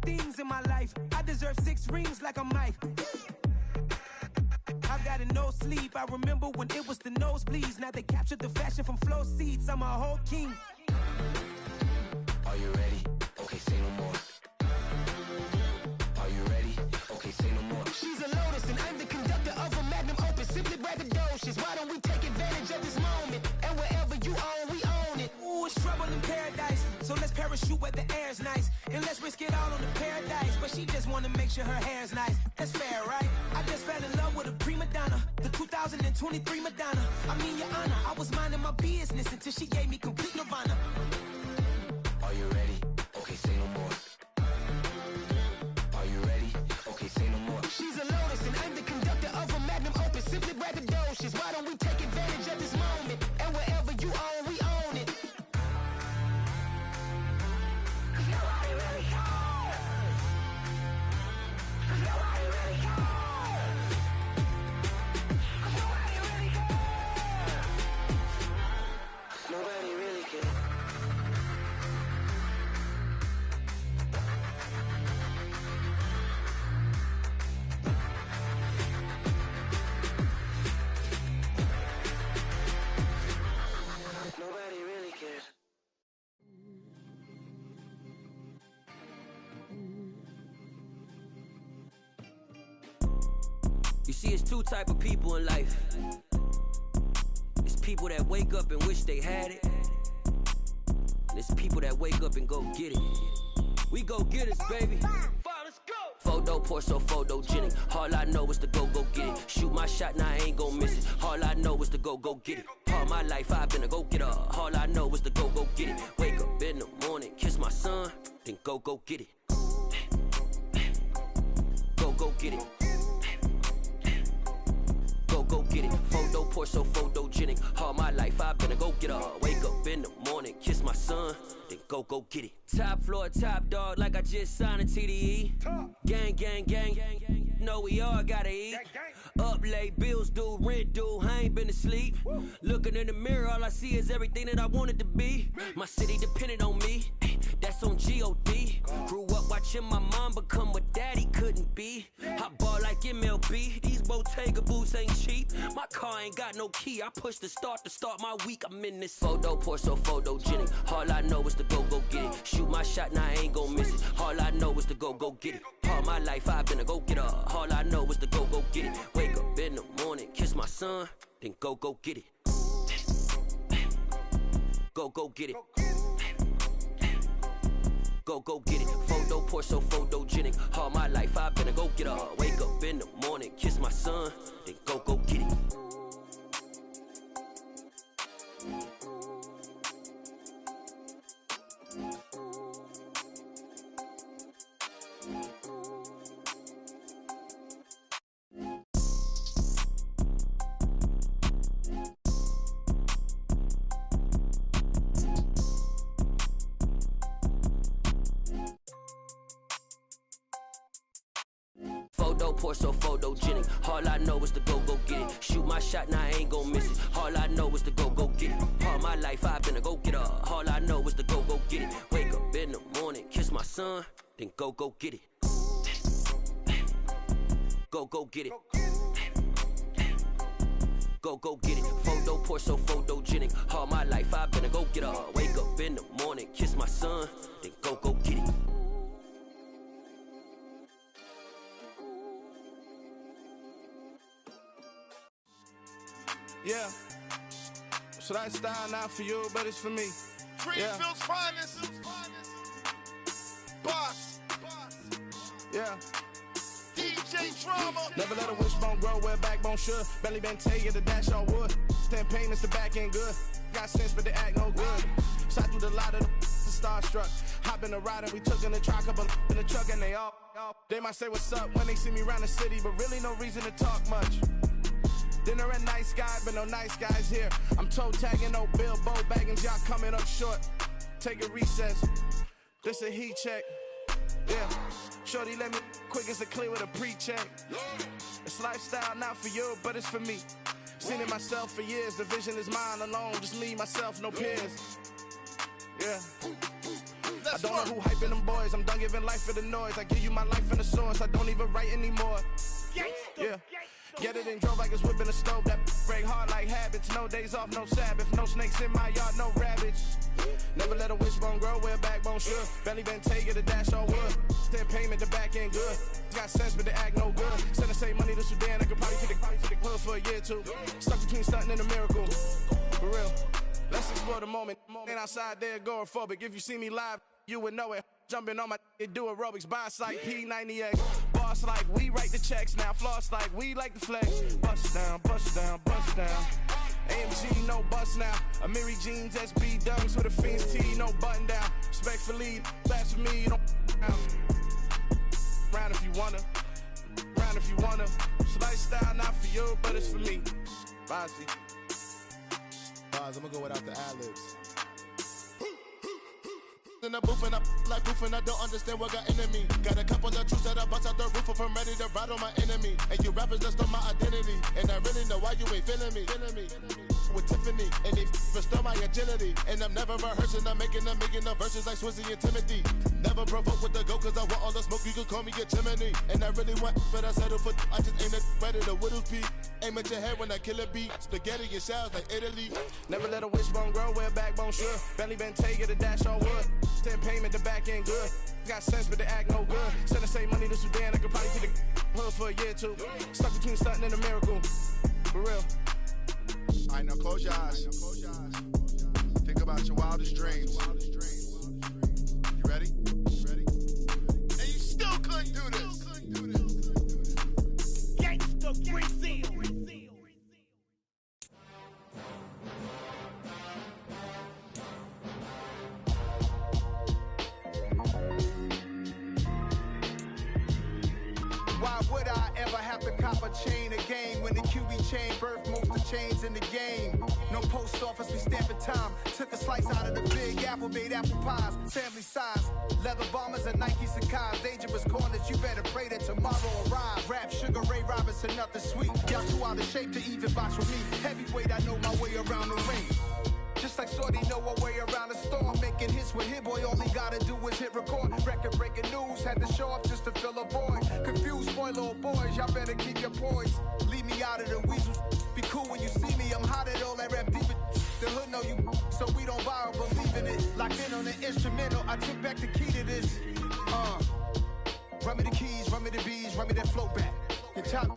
things in my life. I deserve 6 rings like I'm Mike. I've gotten no sleep. I remember when it was the nosebleeds. Now they captured the fashion from flow seats. I'm a whole king. Are you ready? Okay, say no more. Are you ready? Okay, say no more. She's a lotus and I'm the conductor of a magnum opus. Simply braggadocious. Why don't we take advantage of this moment? And wherever you own, we own it. Ooh, it's trouble in paradise. So let's parachute where the air's nice. And let's risk it all on the paradise. But she just wanna make sure her hair's nice. That's fair, right? I just fell in love with a prima donna. The 2023 Madonna. I mean, your honor, I was minding my business until she gave me complete nirvana. Are you ready? Okay, say no more. Are you ready? Okay, say no more. She's a lotus and I'm the conductor of a magnum opus. Simply braggadocious. Why don't we take advantage of this moment? And wherever you own, we own it. Nobody really cares. Nobody really cares. Nobody really cares. Nobody really cares. Nobody really cares. You see, it's 2 type of people in life. It's people that wake up and wish they had it. And it's people that wake up and go get it. We go get it, baby. Photo poor, so photogenic. All I know is to go get it. Shoot my shot, now I ain't gon' miss it. All I know is to go get it. All my life I've been a go-getter. All I know is to go get it. Wake up in the morning, kiss my son, then go get it. Go get it. Go get it. Photo poor, so photogenic. All my life I've been a go-getter. Wake up in the morning, kiss my son, then go get it. Top floor, top dog, like I just signed a TDE. Gang, gang, gang. No, we all gotta eat. Up late, bills due, rent due, I ain't been asleep. Looking in the mirror, all I see is everything that I wanted to be. My city depended on me, that's on G.O.D. Grew up watching my mom become what daddy couldn't be. I ball like MLB, these Bottega boots ain't cheap. My car ain't got no key, I push the start to start my week. I'm in this photo poor, so photogenic. All I know is to go get it. Shoot my shot, now I ain't gon' miss it. All I know is to go get it. All my life I've been a go-getter. All I know is to go get it. Wake up in the morning, kiss my son, then go get it. Go get it. Go get it. Photo poor, so photogenic. All my life I've been a go-getter. Wake up in the morning, kiss my son, then go get it. Photo poor, so photogenic. All I know is to go get it. Shoot my shot, now I ain't gon' miss it. All I know is to go get it. All my life I've been a go-getter. All I know is to go get it. Wake up in the morning, kiss my son, then go get it. Go get it. Go get it. Photo poor, so photogenic. All my life I've been a go-getter. Wake up in the morning, kiss my son, then go get it. Yeah. So that style not for you, but it's for me. Greenfield's finest. Boss. Yeah. DJ Drama. Never let a wishbone grow where a backbone should. Belly been taken to dash on wood. Then pain is the back end good. Got sense, but they act no good. Shot through the lot of the starstruck. Hop in the ride and we took in the truck, up in the truck and they all. They might say what's up when they see me around the city, but really no reason to talk much. Dinner at nice guy, but no nice guys here. I'm toe tagging, no Bilbo bagging, jock coming up short. Take a recess. This a heat check. Yeah. Shorty let me quick as a clear with a pre-check. It's lifestyle not for you, but it's for me. Seen it myself for years. The vision is mine alone. Just me, myself, no peers. Yeah. Let's I don't know who hyping them boys. I'm done giving life for the noise. I give you my life in the source. I don't even write anymore. Yeah. Get it and drove like it's whipping a stove. That break hard like habits. No days off, no Sabbath. No snakes in my yard, no rabbits. Never let a wishbone grow where a backbone should. Belly been take it, a dash on wood. Then payment, the back end good. Got sense, but they act no good. Send the same money to Sudan. I could probably take the hood for a year or two. Stuck between stunting and a miracle. For real. Let's explore the moment. Ain't outside there agoraphobic. If you see me live, you would know it. Jumping on my do aerobics, buy site P90X. Boss like we write the checks now. Floss like we like the flex. Bust down, bust down, bust down. AMG, no bust now. Amiri jeans, SB dunks with a Fiends T, no button down. Respectfully, that's for me, you don't round if you wanna. Round if you wanna. It's lifestyle, not for you, but it's for me. Bossy. I'm gonna go without the ad-libs. In the booth and I like proof and I don't understand what got into me. Got a couple of truths that I bust out the roof if I'm ready to ride on my enemy. And you rappers just stole my identity. And I really know why you ain't feeling me. With Tiffany, and they restore my agility. And I'm never rehearsing, I'm making the verses like Swizzy and Timothy. Never provoke with the go, cause I want all the smoke, you can call me a chimney. And I really want, but I settle for, I just aim at better the Whittles beat. Aim at your head when I kill a beat. Spaghetti and shells like Italy. Never let a wishbone grow where a backbone should. Belly been take it, a dash on wood. 10 payment, the back end good. Got sense, but they act no good. Send the same money to Sudan, I could probably take the hood for a year or two. Stuck between stunting and a miracle. For real. Alright, now close your eyes. Think about your wildest dreams. You ready? And you still couldn't do this. Gangsta Brazil. Why would I ever have to cop a chain again when the QB chain birthed most of chains in the game? No post office, we stamping time. Took a slice out of the big apple, made apple pies, family size. Leather bombers and Nike Sakai's. Dangerous corners, you better pray that tomorrow arrive. Rap, Sugar Ray Robinson, nothing sweet. Y'all too out of shape to even box with me. Heavyweight, I know my way around the ring. Just like Shorty know her way around the storm. Making hits with Hit Boy, all he gotta do is hit record. Record breaking news, had to show up just to fill a void. Confused boy, little boys, y'all better keep your poise. Leave me out of the weasels. Be cool when you see me, I'm hot at all that rap deep. The hood know you, so we don't borrow, believe in it. Locked in on the instrumental, I took back the key to this. Run me the keys, run me the bees, run me that flow back. Your top